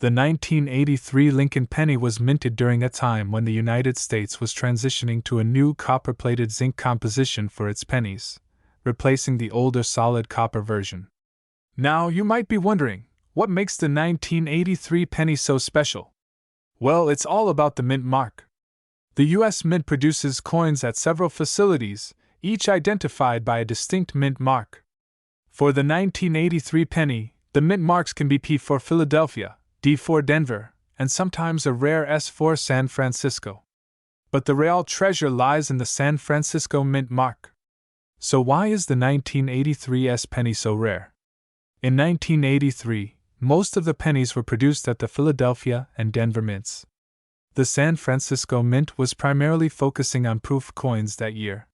The 1983 Lincoln penny was minted during a time when the United States was transitioning to a new copper-plated zinc composition for its pennies, replacing the older solid copper version. Now, you might be wondering, what makes the 1983 penny so special? Well, it's all about the mint mark. The U.S. Mint produces coins at several facilities, each identified by a distinct mint mark. For the 1983 penny, the mint marks can be P for Philadelphia, D for Denver, and sometimes a rare S for San Francisco. But the real treasure lies in the San Francisco mint mark. So why is the 1983 S penny so rare? In 1983, most of the pennies were produced at the Philadelphia and Denver mints. The San Francisco mint was primarily focusing on proof coins that year.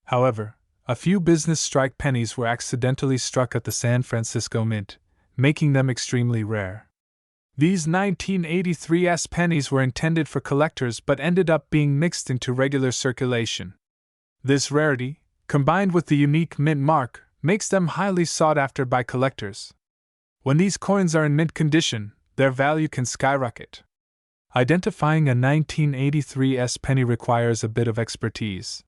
However, a few business strike pennies were accidentally struck at the San Francisco mint, making them extremely rare. These 1983 S pennies were intended for collectors but ended up being mixed into regular circulation. This rarity, combined with the unique mint mark, makes them highly sought after by collectors. When these coins are in mint condition, their value can skyrocket. Identifying a 1983 S penny requires a bit of expertise.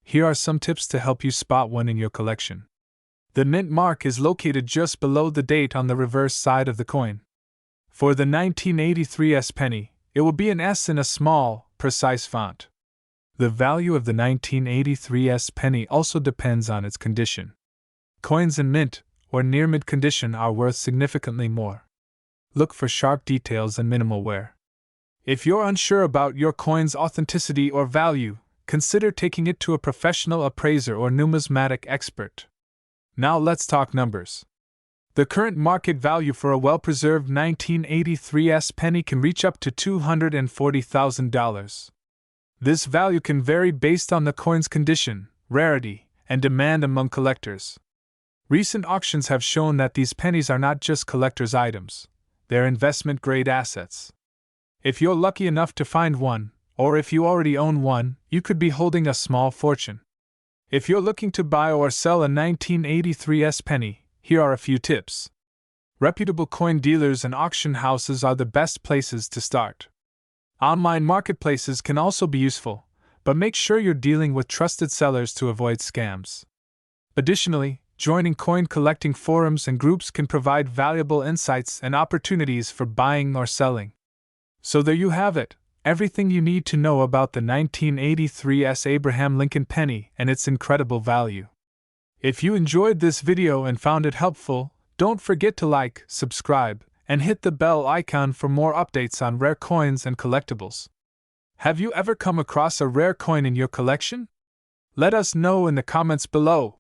Here are some tips to help you spot one in your collection. The mint mark is located just below the date on the reverse side of the coin. For the 1983 S penny, it will be an S in a small, precise font. The value of the 1983 S penny also depends on its condition. Coins in mint, or near mint condition are worth significantly more. Look for sharp details and minimal wear. If you're unsure about your coin's authenticity or value, consider taking it to a professional appraiser or numismatic expert. Now let's talk numbers. The current market value for a well-preserved 1983 S penny can reach up to $240,000. This value can vary based on the coin's condition, rarity, and demand among collectors. Recent auctions have shown that these pennies are not just collector's items, they're investment-grade assets. If you're lucky enough to find one, or if you already own one, you could be holding a small fortune. If you're looking to buy or sell a 1983 S penny, here are a few tips. Reputable coin dealers and auction houses are the best places to start. Online marketplaces can also be useful, but make sure you're dealing with trusted sellers to avoid scams. Additionally, joining coin collecting forums and groups can provide valuable insights and opportunities for buying or selling. So there you have it, everything you need to know about the 1983 S Abraham Lincoln penny and its incredible value. If you enjoyed this video and found it helpful, don't forget to like, subscribe, and hit the bell icon for more updates on rare coins and collectibles. Have you ever come across a rare coin in your collection? Let us know in the comments below.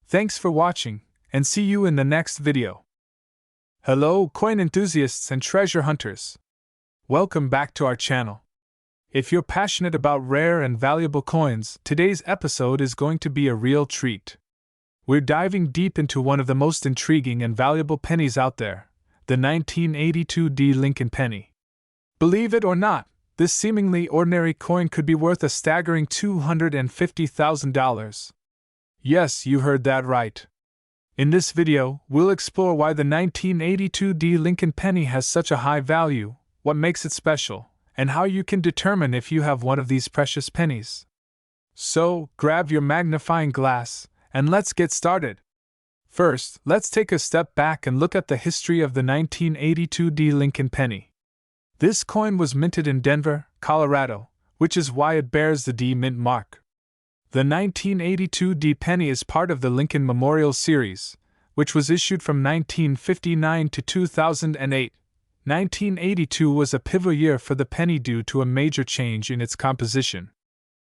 Thanks for watching, and see you in the next video. Hello, coin enthusiasts and treasure hunters. Welcome back to our channel. If you're passionate about rare and valuable coins, today's episode is going to be a real treat. We're diving deep into one of the most intriguing and valuable pennies out there, the 1982 D Lincoln penny. Believe it or not, this seemingly ordinary coin could be worth a staggering $250,000. Yes, you heard that right. In this video, we'll explore why the 1982 D Lincoln penny has such a high value, what makes it special, and how you can determine if you have one of these precious pennies. So, grab your magnifying glass, and let's get started. First, let's take a step back and look at the history of the 1982 D Lincoln penny. This coin was minted in Denver, Colorado, which is why it bears the D mint mark. The 1982 D penny is part of the Lincoln Memorial Series, which was issued from 1959 to 2008. 1982 was a pivotal year for the penny due to a major change in its composition.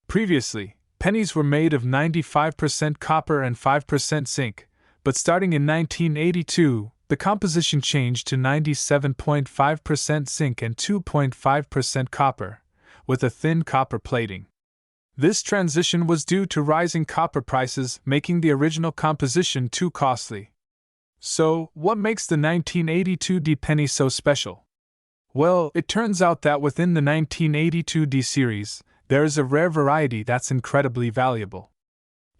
Previously, pennies were made of 95% copper and 5% zinc, but starting in 1982, the composition changed to 97.5% zinc and 2.5% copper, with a thin copper plating. This transition was due to rising copper prices, making the original composition too costly. So, what makes the 1982 D penny so special? Well, it turns out that within the 1982 D series, there is a rare variety that's incredibly valuable.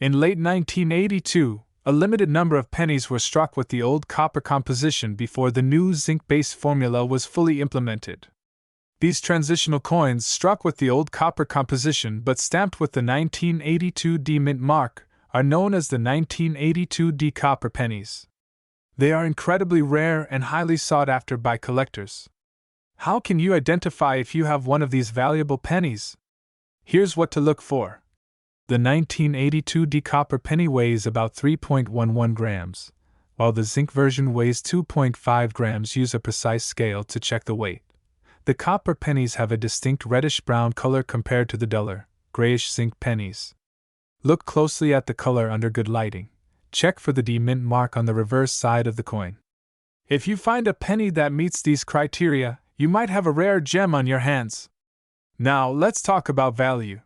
In late 1982, a limited number of pennies were struck with the old copper composition before the new zinc-based formula was fully implemented. These transitional coins struck with the old copper composition but stamped with the 1982 D mint mark are known as the 1982 D copper pennies. They are incredibly rare and highly sought after by collectors. How can you identify if you have one of these valuable pennies? Here's what to look for. The 1982 D copper penny weighs about 3.11 grams, while the zinc version weighs 2.5 grams. Use a precise scale to check the weight. The copper pennies have a distinct reddish-brown color compared to the duller, grayish zinc pennies. Look closely at the color under good lighting. Check for the D mint mark on the reverse side of the coin. If you find a penny that meets these criteria, you might have a rare gem on your hands. Now, let's talk about value.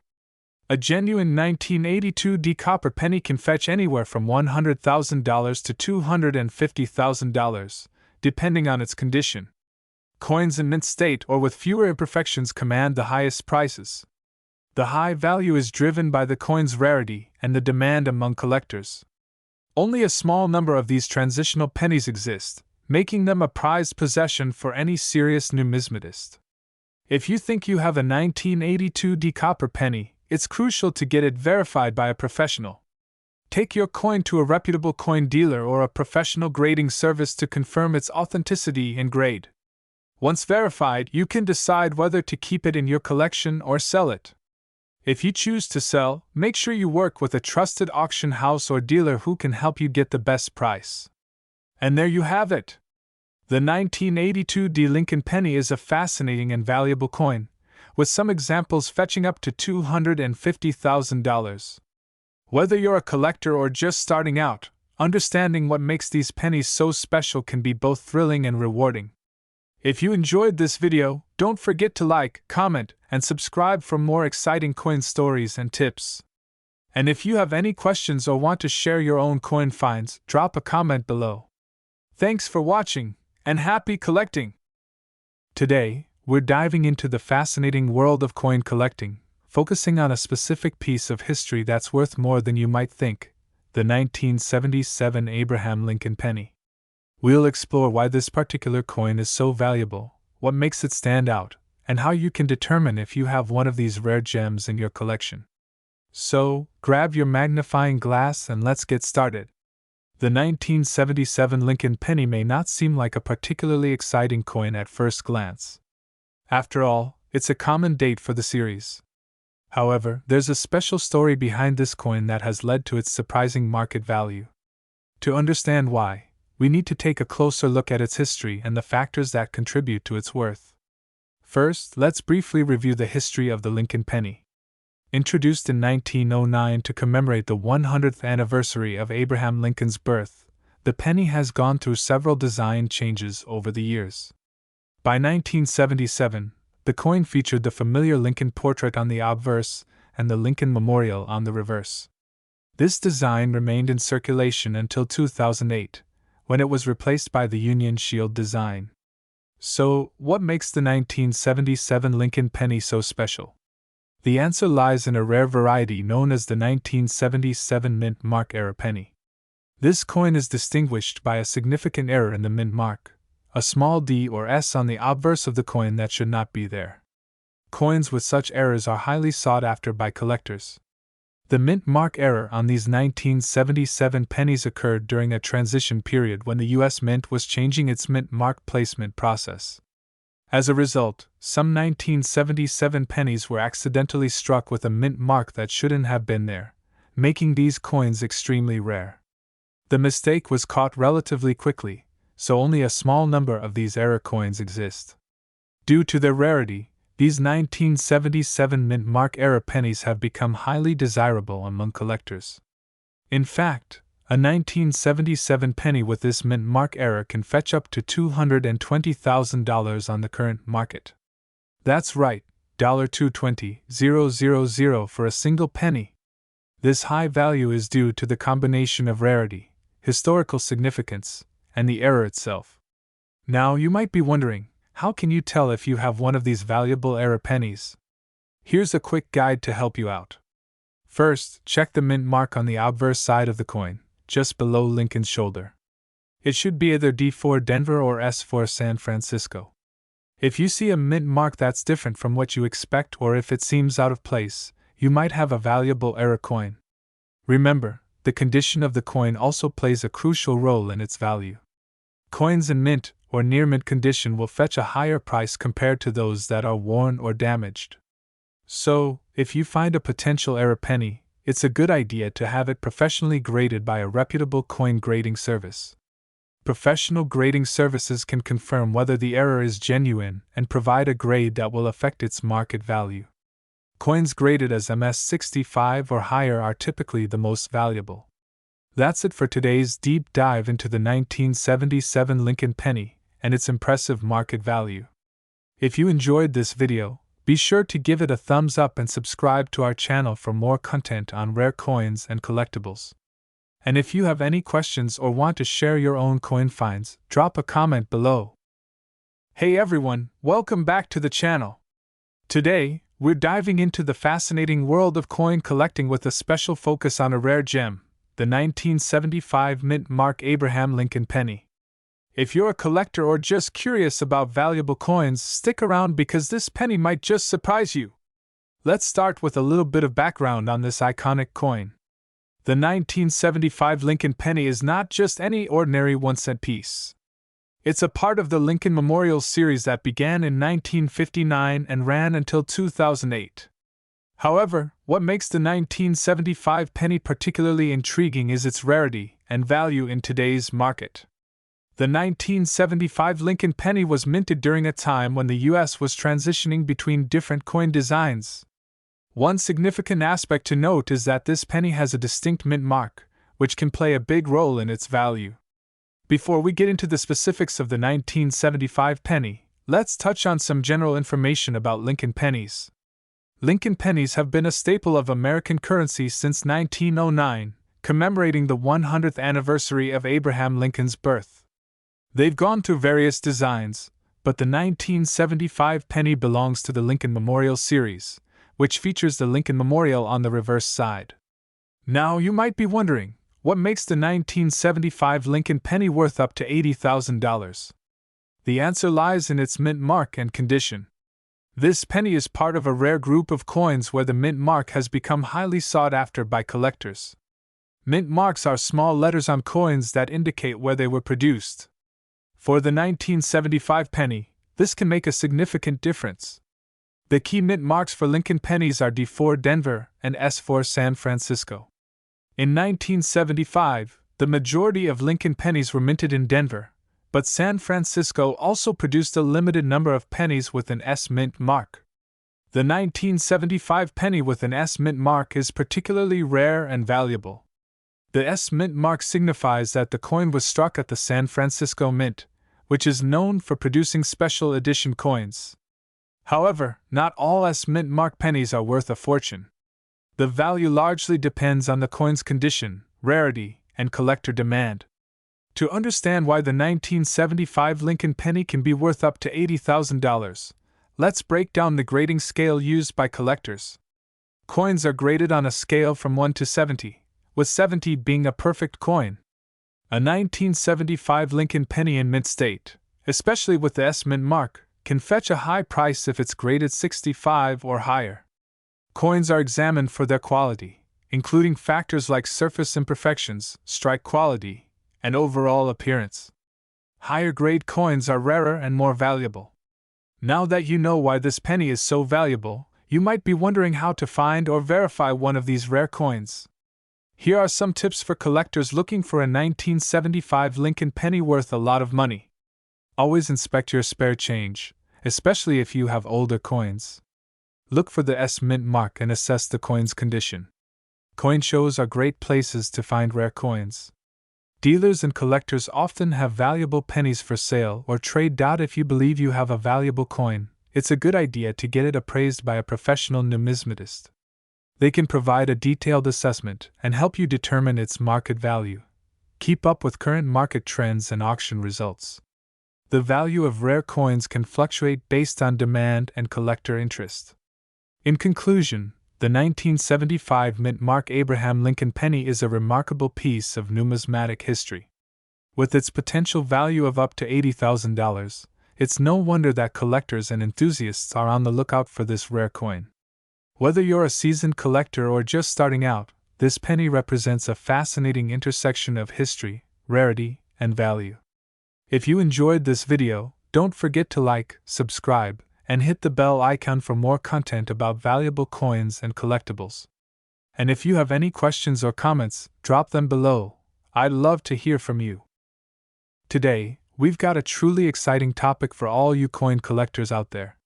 A genuine 1982 D copper penny can fetch anywhere from $100,000 to $250,000, depending on its condition. Coins in mint state or with fewer imperfections command the highest prices. The high value is driven by the coin's rarity and the demand among collectors. Only a small number of these transitional pennies exist, making them a prized possession for any serious numismatist. If you think you have a 1982 D copper penny, it's crucial to get it verified by a professional. Take your coin to a reputable coin dealer or a professional grading service to confirm its authenticity and grade. Once verified, you can decide whether to keep it in your collection or sell it. If you choose to sell, make sure you work with a trusted auction house or dealer who can help you get the best price. And there you have it. The 1982 D Lincoln penny is a fascinating and valuable coin, with some examples fetching up to $250,000. Whether you're a collector or just starting out, understanding what makes these pennies so special can be both thrilling and rewarding. If you enjoyed this video, don't forget to like, comment, and subscribe for more exciting coin stories and tips. And if you have any questions or want to share your own coin finds, drop a comment below. Thanks for watching, and happy collecting! Today, we're diving into the fascinating world of coin collecting, focusing on a specific piece of history that's worth more than you might think, the 1977 Abraham Lincoln penny. We'll explore why this particular coin is so valuable, what makes it stand out, and how you can determine if you have one of these rare gems in your collection. So, grab your magnifying glass and let's get started. The 1977 Lincoln penny may not seem like a particularly exciting coin at first glance. After all, it's a common date for the series. However, there's a special story behind this coin that has led to its surprising market value. To understand why, we need to take a closer look at its history and the factors that contribute to its worth. First, let's briefly review the history of the Lincoln penny. Introduced in 1909 to commemorate the 100th anniversary of Abraham Lincoln's birth, the penny has gone through several design changes over the years. By 1977, the coin featured the familiar Lincoln portrait on the obverse and the Lincoln Memorial on the reverse. This design remained in circulation until 2008, when it was replaced by the Union Shield design. So, what makes the 1977 Lincoln penny so special? The answer lies in a rare variety known as the 1977 mint mark error penny. This coin is distinguished by a significant error in the mint mark, a small d or s on the obverse of the coin that should not be there. Coins with such errors are highly sought after by collectors. The mint mark error on these 1977 pennies occurred during a transition period when the U.S. Mint was changing its mint mark placement process. As a result, some 1977 pennies were accidentally struck with a mint mark that shouldn't have been there, making these coins extremely rare. The mistake was caught relatively quickly, so only a small number of these error coins exist. Due to their rarity, these 1977 mint mark error pennies have become highly desirable among collectors. In fact, a 1977 penny with this mint mark error can fetch up to $220,000 on the current market. That's right, $220,000 for a single penny. This high value is due to the combination of rarity, historical significance, and the error itself. Now you might be wondering, how can you tell if you have one of these valuable error pennies? Here's a quick guide to help you out. First, check the mint mark on the obverse side of the coin, just below Lincoln's shoulder. It should be either D4 Denver or S4 San Francisco. If you see a mint mark that's different from what you expect or if it seems out of place, you might have a valuable error coin. Remember, the condition of the coin also plays a crucial role in its value. Coins in mint or near mint condition will fetch a higher price compared to those that are worn or damaged. So, if you find a potential error penny, it's a good idea to have it professionally graded by a reputable coin grading service. Professional grading services can confirm whether the error is genuine and provide a grade that will affect its market value. Coins graded as MS65 or higher are typically the most valuable. That's it for today's deep dive into the 1977 Lincoln penny and its impressive market value. If you enjoyed this video, be sure to give it a thumbs up and subscribe to our channel for more content on rare coins and collectibles. And if you have any questions or want to share your own coin finds, drop a comment below. Hey everyone, welcome back to the channel. Today, we're diving into the fascinating world of coin collecting with a special focus on a rare gem, the 1975 mint mark Abraham Lincoln penny. If you're a collector or just curious about valuable coins, stick around because this penny might just surprise you. Let's start with a little bit of background on this iconic coin. The 1975 Lincoln penny is not just any ordinary 1-cent piece. It's a part of the Lincoln Memorial series that began in 1959 and ran until 2008. However, what makes the 1975 penny particularly intriguing is its rarity and value in today's market. The 1975 Lincoln penny was minted during a time when the U.S. was transitioning between different coin designs. One significant aspect to note is that this penny has a distinct mint mark, which can play a big role in its value. Before we get into the specifics of the 1975 penny, let's touch on some general information about Lincoln pennies. Lincoln pennies have been a staple of American currency since 1909, commemorating the 100th anniversary of Abraham Lincoln's birth. They've gone through various designs, but the 1975 penny belongs to the Lincoln Memorial series, which features the Lincoln Memorial on the reverse side. Now you might be wondering, what makes the 1975 Lincoln penny worth up to $80,000? The answer lies in its mint mark and condition. This penny is part of a rare group of coins where the mint mark has become highly sought after by collectors. Mint marks are small letters on coins that indicate where they were produced. For the 1975 penny, this can make a significant difference. The key mint marks for Lincoln pennies are D4 Denver and S4 San Francisco. In 1975, the majority of Lincoln pennies were minted in Denver, but San Francisco also produced a limited number of pennies with an S mint mark. The 1975 penny with an S mint mark is particularly rare and valuable. The S mint mark signifies that the coin was struck at the San Francisco Mint, which is known for producing special edition coins. However, not all S mint mark pennies are worth a fortune. The value largely depends on the coin's condition, rarity, and collector demand. To understand why the 1975 Lincoln penny can be worth up to $80,000, let's break down the grading scale used by collectors. Coins are graded on a scale from 1 to 70, with 70 being a perfect coin. A 1975 Lincoln penny in mint state, especially with the S mint mark, can fetch a high price if it's graded 65 or higher. Coins are examined for their quality, including factors like surface imperfections, strike quality, and overall appearance. Higher grade coins are rarer and more valuable. Now that you know why this penny is so valuable, you might be wondering how to find or verify one of these rare coins. Here are some tips for collectors looking for a 1975 Lincoln penny worth a lot of money. Always inspect your spare change, especially if you have older coins. Look for the S mint mark and assess the coin's condition. Coin shows are great places to find rare coins. Dealers and collectors often have valuable pennies for sale or trade. If you believe you have a valuable coin, it's a good idea to get it appraised by a professional numismatist. They can provide a detailed assessment and help you determine its market value. Keep up with current market trends and auction results. The value of rare coins can fluctuate based on demand and collector interest. In conclusion, the 1975 mint mark Abraham Lincoln penny is a remarkable piece of numismatic history. With its potential value of up to $80,000, it's no wonder that collectors and enthusiasts are on the lookout for this rare coin. Whether you're a seasoned collector or just starting out, this penny represents a fascinating intersection of history, rarity, and value. If you enjoyed this video, don't forget to like, subscribe, and hit the bell icon for more content about valuable coins and collectibles. And if you have any questions or comments, drop them below. I'd love to hear from you. Today, we've got a truly exciting topic for all you coin collectors out there.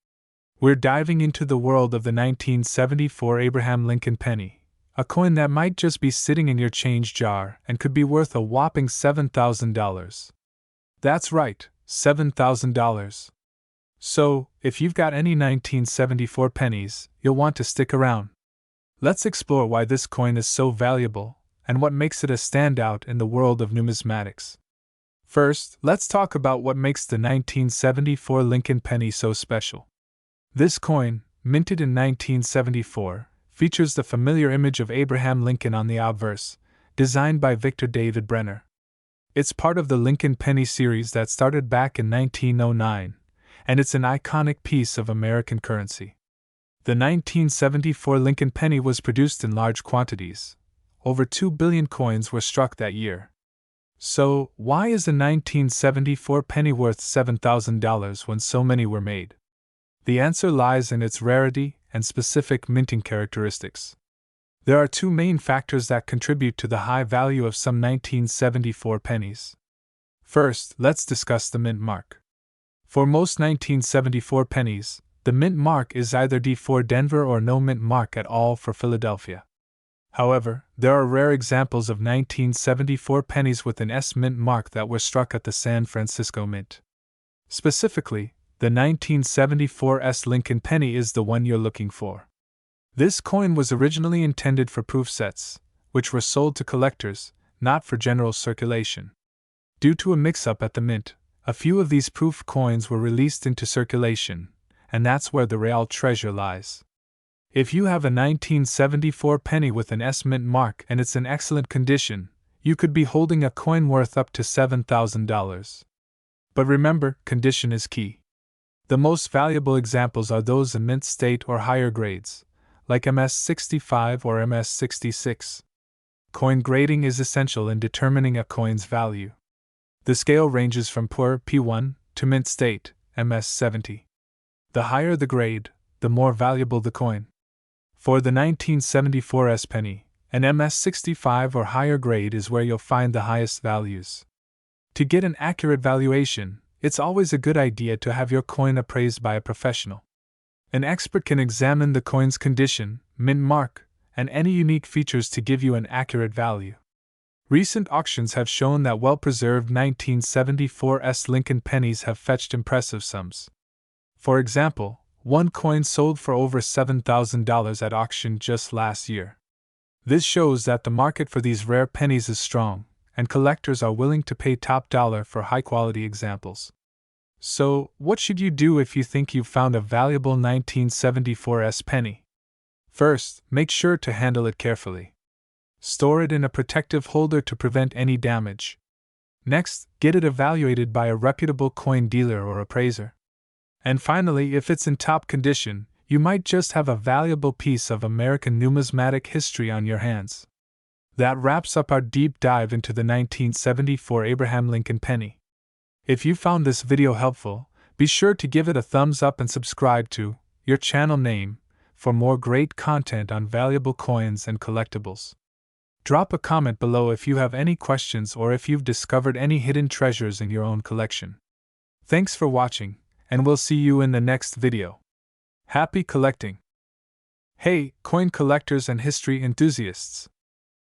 We're diving into the world of the 1974 Abraham Lincoln penny, a coin that might just be sitting in your change jar and could be worth a whopping $7,000. That's right, $7,000. So, if you've got any 1974 pennies, you'll want to stick around. Let's explore why this coin is so valuable and what makes it a standout in the world of numismatics. First, let's talk about what makes the 1974 Lincoln penny so special. This coin, minted in 1974, features the familiar image of Abraham Lincoln on the obverse, designed by Victor David Brenner. It's part of the Lincoln penny series that started back in 1909. And it's an iconic piece of American currency. The 1974 Lincoln penny was produced in large quantities. Over 2 billion coins were struck that year. So, why is a 1974 penny worth $7,000 when so many were made? The answer lies in its rarity and specific minting characteristics. There are two main factors that contribute to the high value of some 1974 pennies. First, let's discuss the mint mark. For most 1974 pennies, the mint mark is either D for Denver or no mint mark at all for Philadelphia. However, there are rare examples of 1974 pennies with an S mint mark that were struck at the San Francisco Mint. Specifically, the 1974 S Lincoln penny is the one you're looking for. This coin was originally intended for proof sets, which were sold to collectors, not for general circulation. Due to a mix-up at the mint, a few of these proof coins were released into circulation, and that's where the real treasure lies. If you have a 1974 penny with an S mint mark and it's in excellent condition, you could be holding a coin worth up to $7,000. But remember, condition is key. The most valuable examples are those in mint state or higher grades, like MS65 or MS66. Coin grading is essential in determining a coin's value. The scale ranges from poor P1 to mint state, MS70. The higher the grade, the more valuable the coin. For the 1974 S penny, an MS65 or higher grade is where you'll find the highest values. To get an accurate valuation, it's always a good idea to have your coin appraised by a professional. An expert can examine the coin's condition, mint mark, and any unique features to give you an accurate value. Recent auctions have shown that well-preserved 1974 S Lincoln pennies have fetched impressive sums. For example, one coin sold for over $7,000 at auction just last year. This shows that the market for these rare pennies is strong, and collectors are willing to pay top dollar for high-quality examples. So, what should you do if you think you've found a valuable 1974 penny? First, make sure to handle it carefully. Store it in a protective holder to prevent any damage. Next, get it evaluated by a reputable coin dealer or appraiser. And finally, if it's in top condition, you might just have a valuable piece of American numismatic history on your hands. That wraps up our deep dive into the 1974 Abraham Lincoln penny. If you found this video helpful, be sure to give it a thumbs up and subscribe to your channel name for more great content on valuable coins and collectibles. Drop a comment below if you have any questions or if you've discovered any hidden treasures in your own collection. Thanks for watching, and we'll see you in the next video. Happy collecting! Hey, coin collectors and history enthusiasts!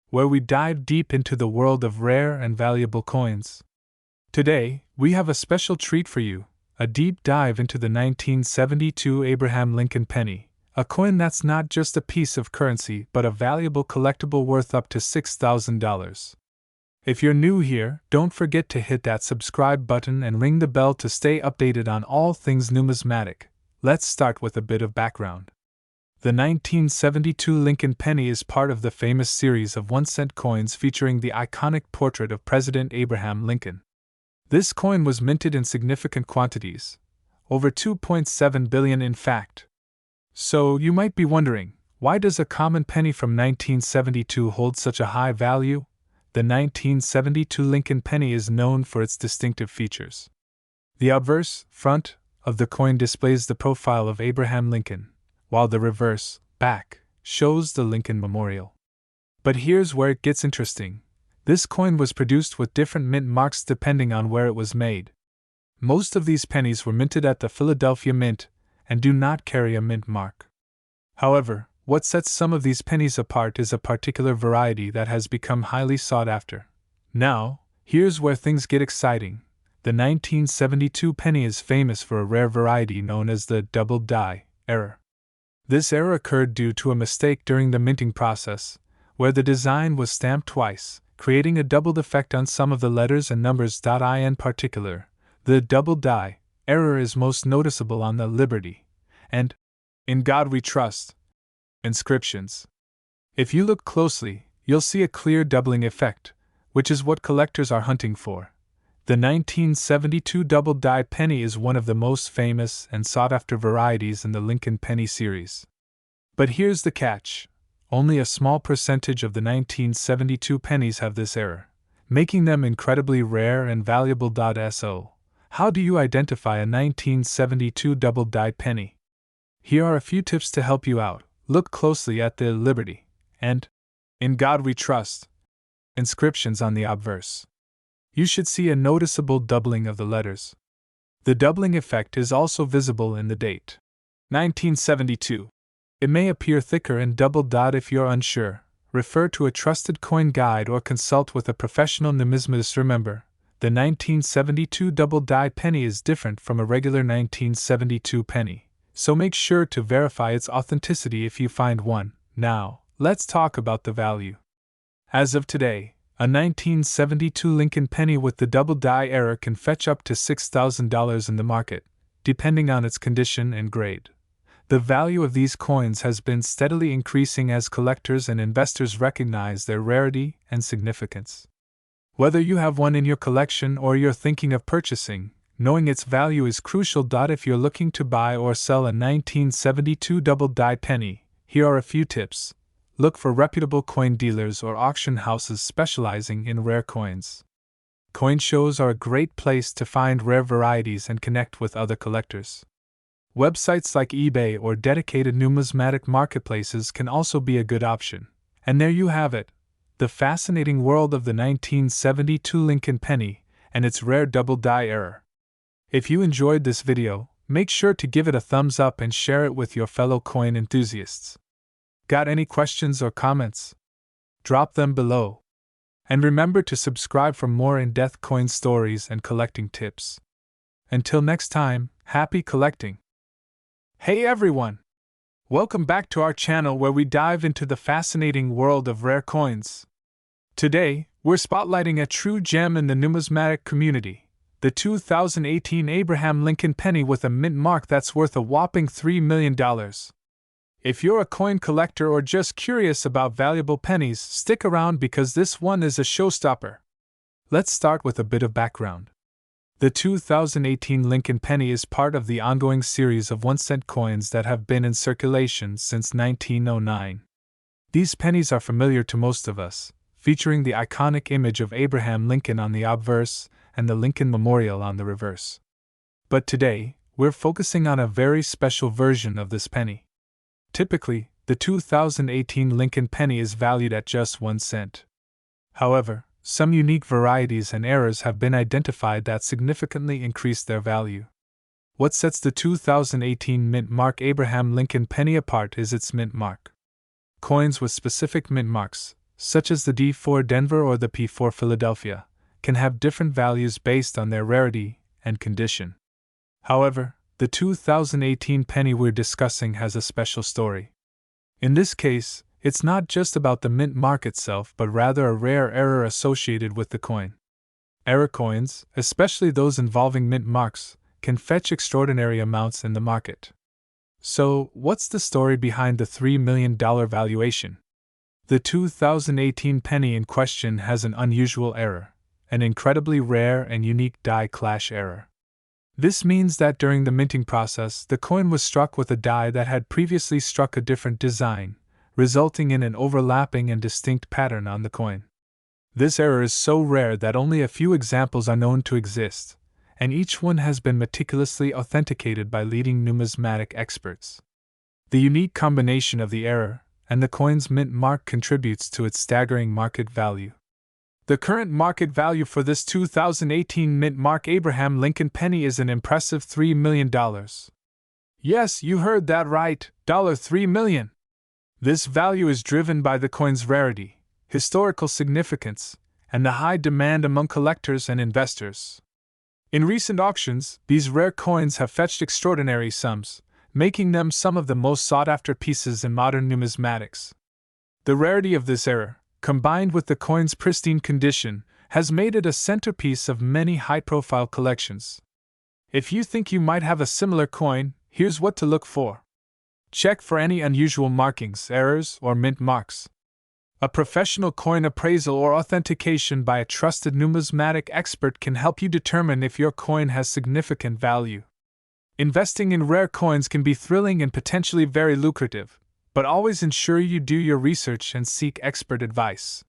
Where we dive deep into the world of rare and valuable coins. Today, we have a special treat for you, a deep dive into the 1972 Abraham Lincoln penny, a coin that's not just a piece of currency but a valuable collectible worth up to $6,000. If you're new here, don't forget to hit that subscribe button and ring the bell to stay updated on all things numismatic. Let's start with a bit of background. The 1972 Lincoln penny is part of the famous series of 1-cent coins featuring the iconic portrait of President Abraham Lincoln. This coin was minted in significant quantities, over 2.7 billion in fact. So you might be wondering, why does a common penny from 1972 hold such a high value? The 1972 Lincoln penny is known for its distinctive features. The obverse, front, of the coin displays the profile of Abraham Lincoln, while the reverse, back, shows the Lincoln Memorial. But here's where it gets interesting. This coin was produced with different mint marks depending on where it was made. Most of these pennies were minted at the Philadelphia Mint and do not carry a mint mark. However, what sets some of these pennies apart is a particular variety that has become highly sought after. Now, here's where things get exciting. The 1972 penny is famous for a rare variety known as the double die error. This error occurred due to a mistake during the minting process, where the design was stamped twice, creating a double defect on some of the letters and numbers. In particular, the double die error is most noticeable on the Liberty and In God We Trust inscriptions. If you look closely, you'll see a clear doubling effect, which is what collectors are hunting for. The 1972 double die penny is one of the most famous and sought-after varieties in the Lincoln penny series. But here's the catch. Only a small percentage of the 1972 pennies have this error, making them incredibly rare and valuable. So, how do you identify a 1972 double die penny? Here are a few tips to help you out. Look closely at the Liberty and In God We Trust inscriptions on the obverse. You should see a noticeable doubling of the letters. The doubling effect is also visible in the date, 1972. It may appear thicker and double. If you're unsure, refer to a trusted coin guide or consult with a professional numismatist. Remember, the 1972 double die penny is different from a regular 1972 penny, so make sure to verify its authenticity if you find one. Now, let's talk about the value. As of today, a 1972 Lincoln penny with the double die error can fetch up to $6,000 in the market, depending on its condition and grade. The value of these coins has been steadily increasing as collectors and investors recognize their rarity and significance. Whether you have one in your collection or you're thinking of purchasing, knowing its value is crucial. If you're looking to buy or sell a 1972 double die penny, here are a few tips. Look for reputable coin dealers or auction houses specializing in rare coins. Coin shows are a great place to find rare varieties and connect with other collectors. Websites like eBay or dedicated numismatic marketplaces can also be a good option. And there you have it, the fascinating world of the 1972 Lincoln penny and its rare double die error. If you enjoyed this video, make sure to give it a thumbs up and share it with your fellow coin enthusiasts. Got any questions or comments? Drop them below. And remember to subscribe for more in-depth coin stories and collecting tips. Until next time, happy collecting! Hey everyone! Welcome back to our channel where we dive into the fascinating world of rare coins. Today, we're spotlighting a true gem in the numismatic community, the 2018 Abraham Lincoln penny with a mint mark that's worth a whopping $3 million. If you're a coin collector or just curious about valuable pennies, stick around because this one is a showstopper. Let's start with a bit of background. The 2018 Lincoln penny is part of the ongoing series of 1-cent coins that have been in circulation since 1909. These pennies are familiar to most of us, featuring the iconic image of Abraham Lincoln on the obverse and the Lincoln Memorial on the reverse. But today, we're focusing on a very special version of this penny. Typically, the 2018 Lincoln penny is valued at just 1 cent. However, some unique varieties and errors have been identified that significantly increase their value. What sets the 2018 mint mark Abraham Lincoln penny apart is its mint mark. Coins with specific mint marks, such as the D4 Denver or the P4 Philadelphia, can have different values based on their rarity and condition. However, the 2018 penny we're discussing has a special story. In this case, it's not just about the mint mark itself but rather a rare error associated with the coin. Error coins, especially those involving mint marks, can fetch extraordinary amounts in the market. So, what's the story behind the $3 million valuation? The 2018 penny in question has an unusual error, an incredibly rare and unique die clash error. This means that during the minting process, the coin was struck with a die that had previously struck a different design, resulting in an overlapping and distinct pattern on the coin. This error is so rare that only a few examples are known to exist, and each one has been meticulously authenticated by leading numismatic experts. The unique combination of the error and the coin's mint mark contributes to its staggering market value. The current market value for this 2018 mint mark Abraham Lincoln penny is an impressive $3 million. Yes, you heard that right, $3 million. This value is driven by the coin's rarity, historical significance, and the high demand among collectors and investors. In recent auctions, these rare coins have fetched extraordinary sums, making them some of the most sought-after pieces in modern numismatics. The rarity of this error, combined with the coin's pristine condition, has made it a centerpiece of many high-profile collections. If you think you might have a similar coin, here's what to look for. Check for any unusual markings, errors, or mint marks. A professional coin appraisal or authentication by a trusted numismatic expert can help you determine if your coin has significant value. Investing in rare coins can be thrilling and potentially very lucrative, but always ensure you do your research and seek expert advice.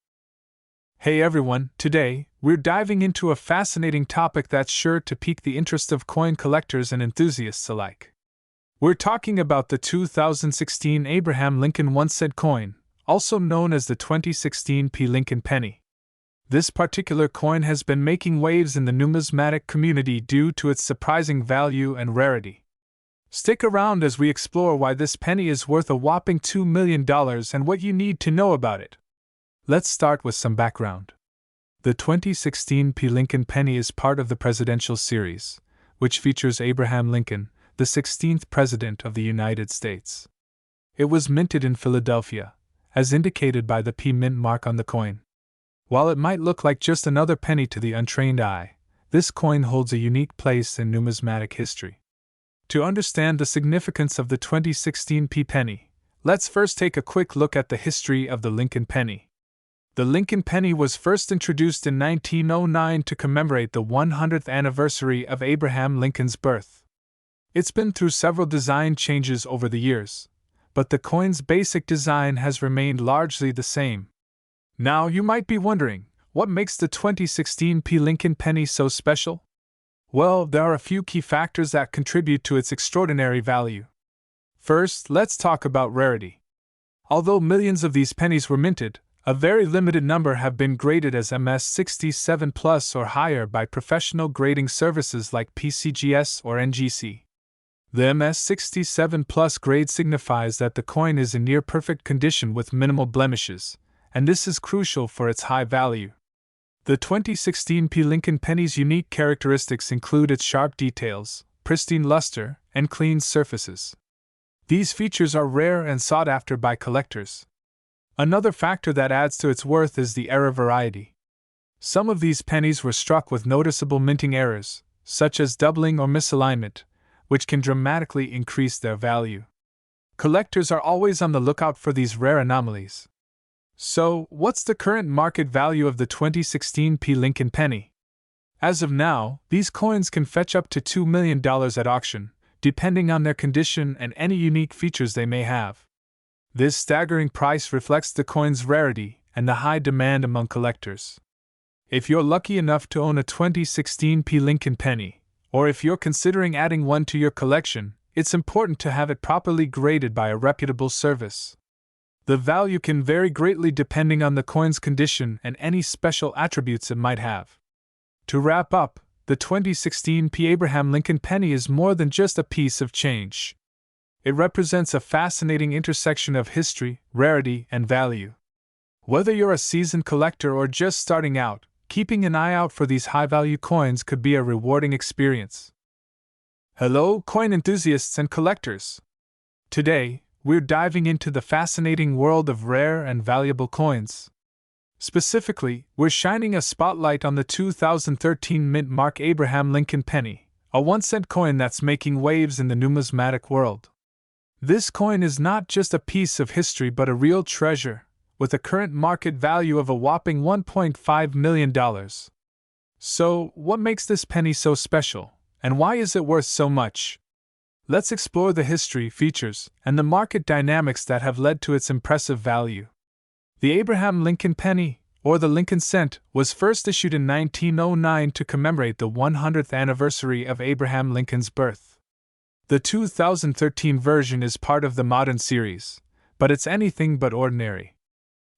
Hey everyone, today, we're diving into a fascinating topic that's sure to pique the interest of coin collectors and enthusiasts alike. We're talking about the 2016 Abraham Lincoln 1-cent coin, also known as the 2016 P. Lincoln penny. This particular coin has been making waves in the numismatic community due to its surprising value and rarity. Stick around as we explore why this penny is worth a whopping $2 million and what you need to know about it. Let's start with some background. The 2016 P. Lincoln penny is part of the presidential series, which features Abraham Lincoln, the 16th President of the United States. It was minted in Philadelphia, as indicated by the P mint mark on the coin. While it might look like just another penny to the untrained eye, this coin holds a unique place in numismatic history. To understand the significance of the 2016 P penny, let's first take a quick look at the history of the Lincoln penny. The Lincoln penny was first introduced in 1909 to commemorate the 100th anniversary of Abraham Lincoln's birth. It's been through several design changes over the years, but the coin's basic design has remained largely the same. Now you might be wondering, what makes the 2016 P. Lincoln penny so special? Well, there are a few key factors that contribute to its extraordinary value. First, let's talk about rarity. Although millions of these pennies were minted, a very limited number have been graded as MS67 Plus or higher by professional grading services like PCGS or NGC. The MS67 Plus grade signifies that the coin is in near-perfect condition with minimal blemishes, and this is crucial for its high value. The 2016 P. Lincoln penny's unique characteristics include its sharp details, pristine luster, and clean surfaces. These features are rare and sought after by collectors. Another factor that adds to its worth is the error variety. Some of these pennies were struck with noticeable minting errors, such as doubling or misalignment, which can dramatically increase their value. Collectors are always on the lookout for these rare anomalies. So, what's the current market value of the 2016 Lincoln penny? As of now, these coins can fetch up to $2 million at auction, depending on their condition and any unique features they may have. This staggering price reflects the coin's rarity and the high demand among collectors. If you're lucky enough to own a 2016 Lincoln penny, or if you're considering adding one to your collection, it's important to have it properly graded by a reputable service. The value can vary greatly depending on the coin's condition and any special attributes it might have. To wrap up, the 2016 Abraham Lincoln penny is more than just a piece of change. It represents a fascinating intersection of history, rarity, and value. Whether you're a seasoned collector or just starting out, keeping an eye out for these high-value coins could be a rewarding experience. Hello, coin enthusiasts and collectors! Today, we're diving into the fascinating world of rare and valuable coins. Specifically, we're shining a spotlight on the 2013 mint mark Abraham Lincoln penny, a 1-cent coin that's making waves in the numismatic world. This coin is not just a piece of history but a real treasure, with a current market value of a whopping $1.5 million. So, what makes this penny so special, and why is it worth so much? Let's explore the history, features, and the market dynamics that have led to its impressive value. The Abraham Lincoln penny, or the Lincoln cent, was first issued in 1909 to commemorate the 100th anniversary of Abraham Lincoln's birth. The 2013 version is part of the modern series, but it's anything but ordinary.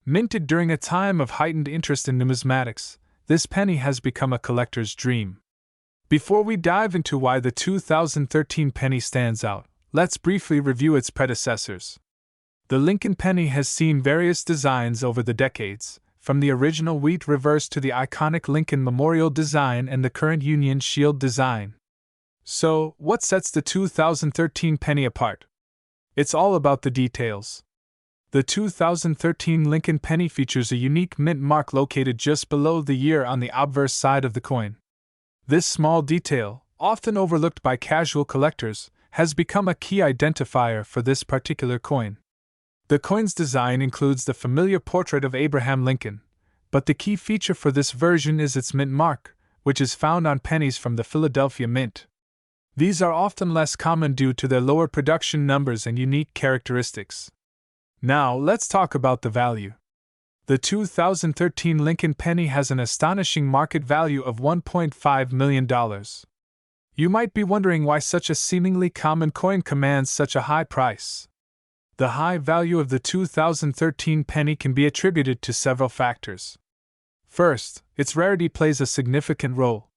Minted during a time of heightened interest in numismatics, this penny has become a collector's dream. Before we dive into why the 2013 penny stands out, let's briefly review its predecessors. The Lincoln penny has seen various designs over the decades, from the original wheat reverse to the iconic Lincoln Memorial design and the current Union Shield design. So, what sets the 2013 penny apart? It's all about the details. The 2013 Lincoln penny features a unique mint mark located just below the year on the obverse side of the coin. This small detail, often overlooked by casual collectors, has become a key identifier for this particular coin. The coin's design includes the familiar portrait of Abraham Lincoln, but the key feature for this version is its mint mark, which is found on pennies from the Philadelphia Mint. These are often less common due to their lower production numbers and unique characteristics. Now, let's talk about the value. The 2013 Lincoln penny has an astonishing market value of $1.5 million. You might be wondering why such a seemingly common coin commands such a high price. The high value of the 2013 penny can be attributed to several factors. First, its rarity plays a significant role.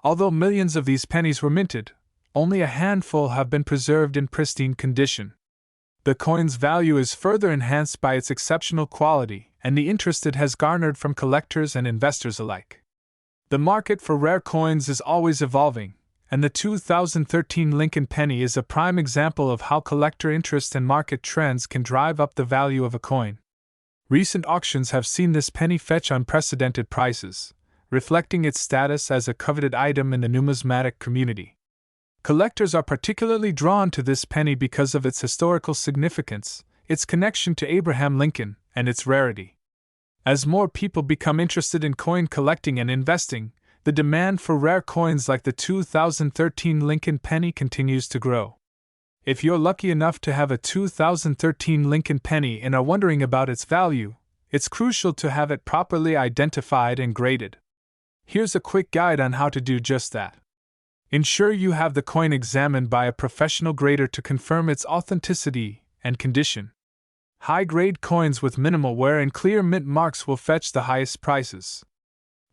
Although millions of these pennies were minted, only a handful have been preserved in pristine condition. The coin's value is further enhanced by its exceptional quality and the interest it has garnered from collectors and investors alike. The market for rare coins is always evolving, and the 2013 Lincoln penny is a prime example of how collector interest and market trends can drive up the value of a coin. Recent auctions have seen this penny fetch unprecedented prices, reflecting its status as a coveted item in the numismatic community. Collectors are particularly drawn to this penny because of its historical significance, its connection to Abraham Lincoln, and its rarity. As more people become interested in coin collecting and investing, the demand for rare coins like the 2013 Lincoln penny continues to grow. If you're lucky enough to have a 2013 Lincoln penny and are wondering about its value, it's crucial to have it properly identified and graded. Here's a quick guide on how to do just that. Ensure you have the coin examined by a professional grader to confirm its authenticity and condition. High-grade coins with minimal wear and clear mint marks will fetch the highest prices.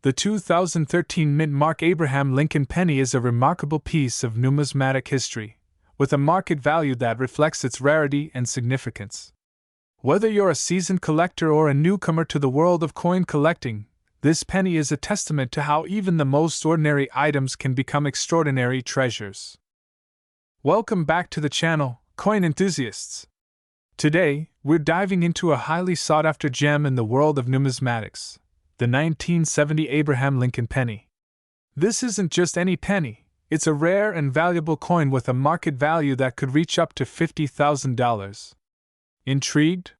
The 2013 mint mark Abraham Lincoln penny is a remarkable piece of numismatic history, with a market value that reflects its rarity and significance. Whether you're a seasoned collector or a newcomer to the world of coin collecting, this penny is a testament to how even the most ordinary items can become extraordinary treasures. Welcome back to the channel, coin enthusiasts. Today, we're diving into a highly sought-after gem in the world of numismatics, the 1970 Abraham Lincoln penny. This isn't just any penny, it's a rare and valuable coin with a market value that could reach up to $50,000. Intrigued?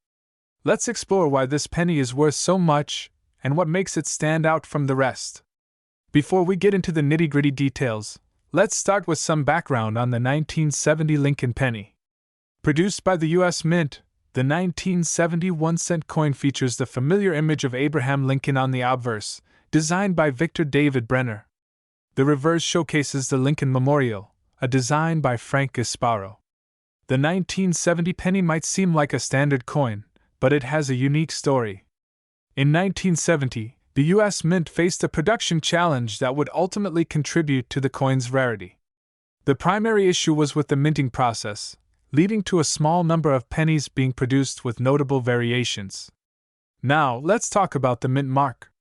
Let's explore why this penny is worth so much and what makes it stand out from the rest. Before we get into the nitty-gritty details, let's start with some background on the 1970 Lincoln penny. Produced by the U.S. Mint, the 1970 1-cent coin features the familiar image of Abraham Lincoln on the obverse, designed by Victor David Brenner. The reverse showcases the Lincoln Memorial, a design by Frank Gasparo. The 1970 penny might seem like a standard coin, but it has a unique story. In 1970, the U.S. Mint faced a production challenge that would ultimately contribute to the coin's rarity. The primary issue was with the minting process, leading to a small number of pennies being produced with notable variations. Now, let's talk about the mint mark.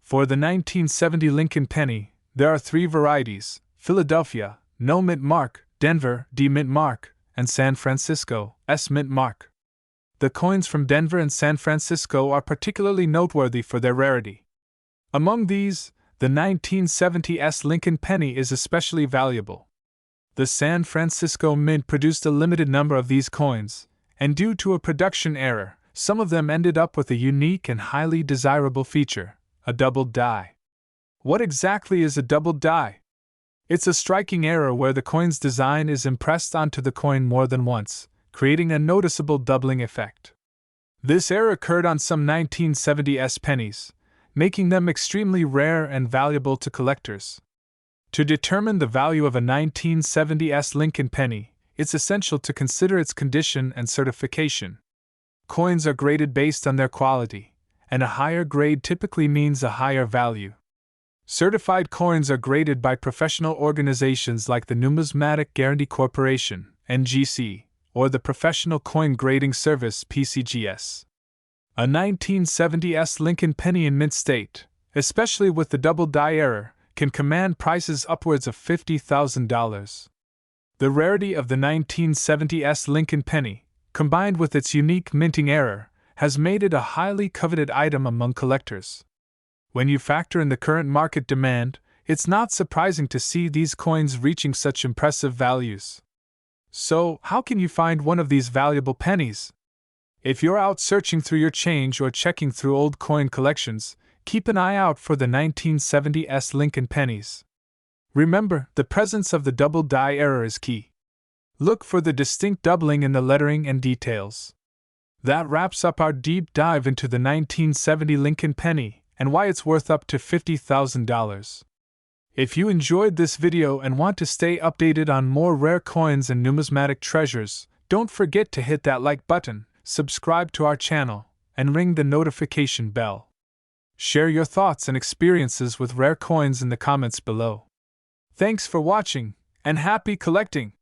For the 1970 Lincoln penny, there are 3 varieties: Philadelphia, no mint mark; Denver, D mint mark; and San Francisco, S mint mark. The coins from Denver and San Francisco are particularly noteworthy for their rarity. Among these, the 1970 S Lincoln penny is especially valuable. The San Francisco Mint produced a limited number of these coins, and due to a production error, some of them ended up with a unique and highly desirable feature: a doubled die. What exactly is a doubled die? It's a striking error where the coin's design is impressed onto the coin more than once, creating a noticeable doubling effect. This error occurred on some 1970 S pennies, making them extremely rare and valuable to collectors. To determine the value of a 1970 S Lincoln penny, it's essential to consider its condition and certification. Coins are graded based on their quality, and a higher grade typically means a higher value. Certified coins are graded by professional organizations like the Numismatic Guarantee Corporation, NGC, or the Professional Coin Grading Service, PCGS. A 1970 S Lincoln penny in mint state, especially with the double die error, can command prices upwards of $50,000. The rarity of the 1970 S Lincoln penny, combined with its unique minting error, has made it a highly coveted item among collectors. When you factor in the current market demand, it's not surprising to see these coins reaching such impressive values. So, how can you find one of these valuable pennies? If you're out searching through your change or checking through old coin collections, keep an eye out for the 1970 S Lincoln pennies. Remember, the presence of the double die error is key. Look for the distinct doubling in the lettering and details. That wraps up our deep dive into the 1970 Lincoln penny and why it's worth up to $50,000. If you enjoyed this video and want to stay updated on more rare coins and numismatic treasures, don't forget to hit that like button, subscribe to our channel, and ring the notification bell. Share your thoughts and experiences with rare coins in the comments below. Thanks for watching, and happy collecting!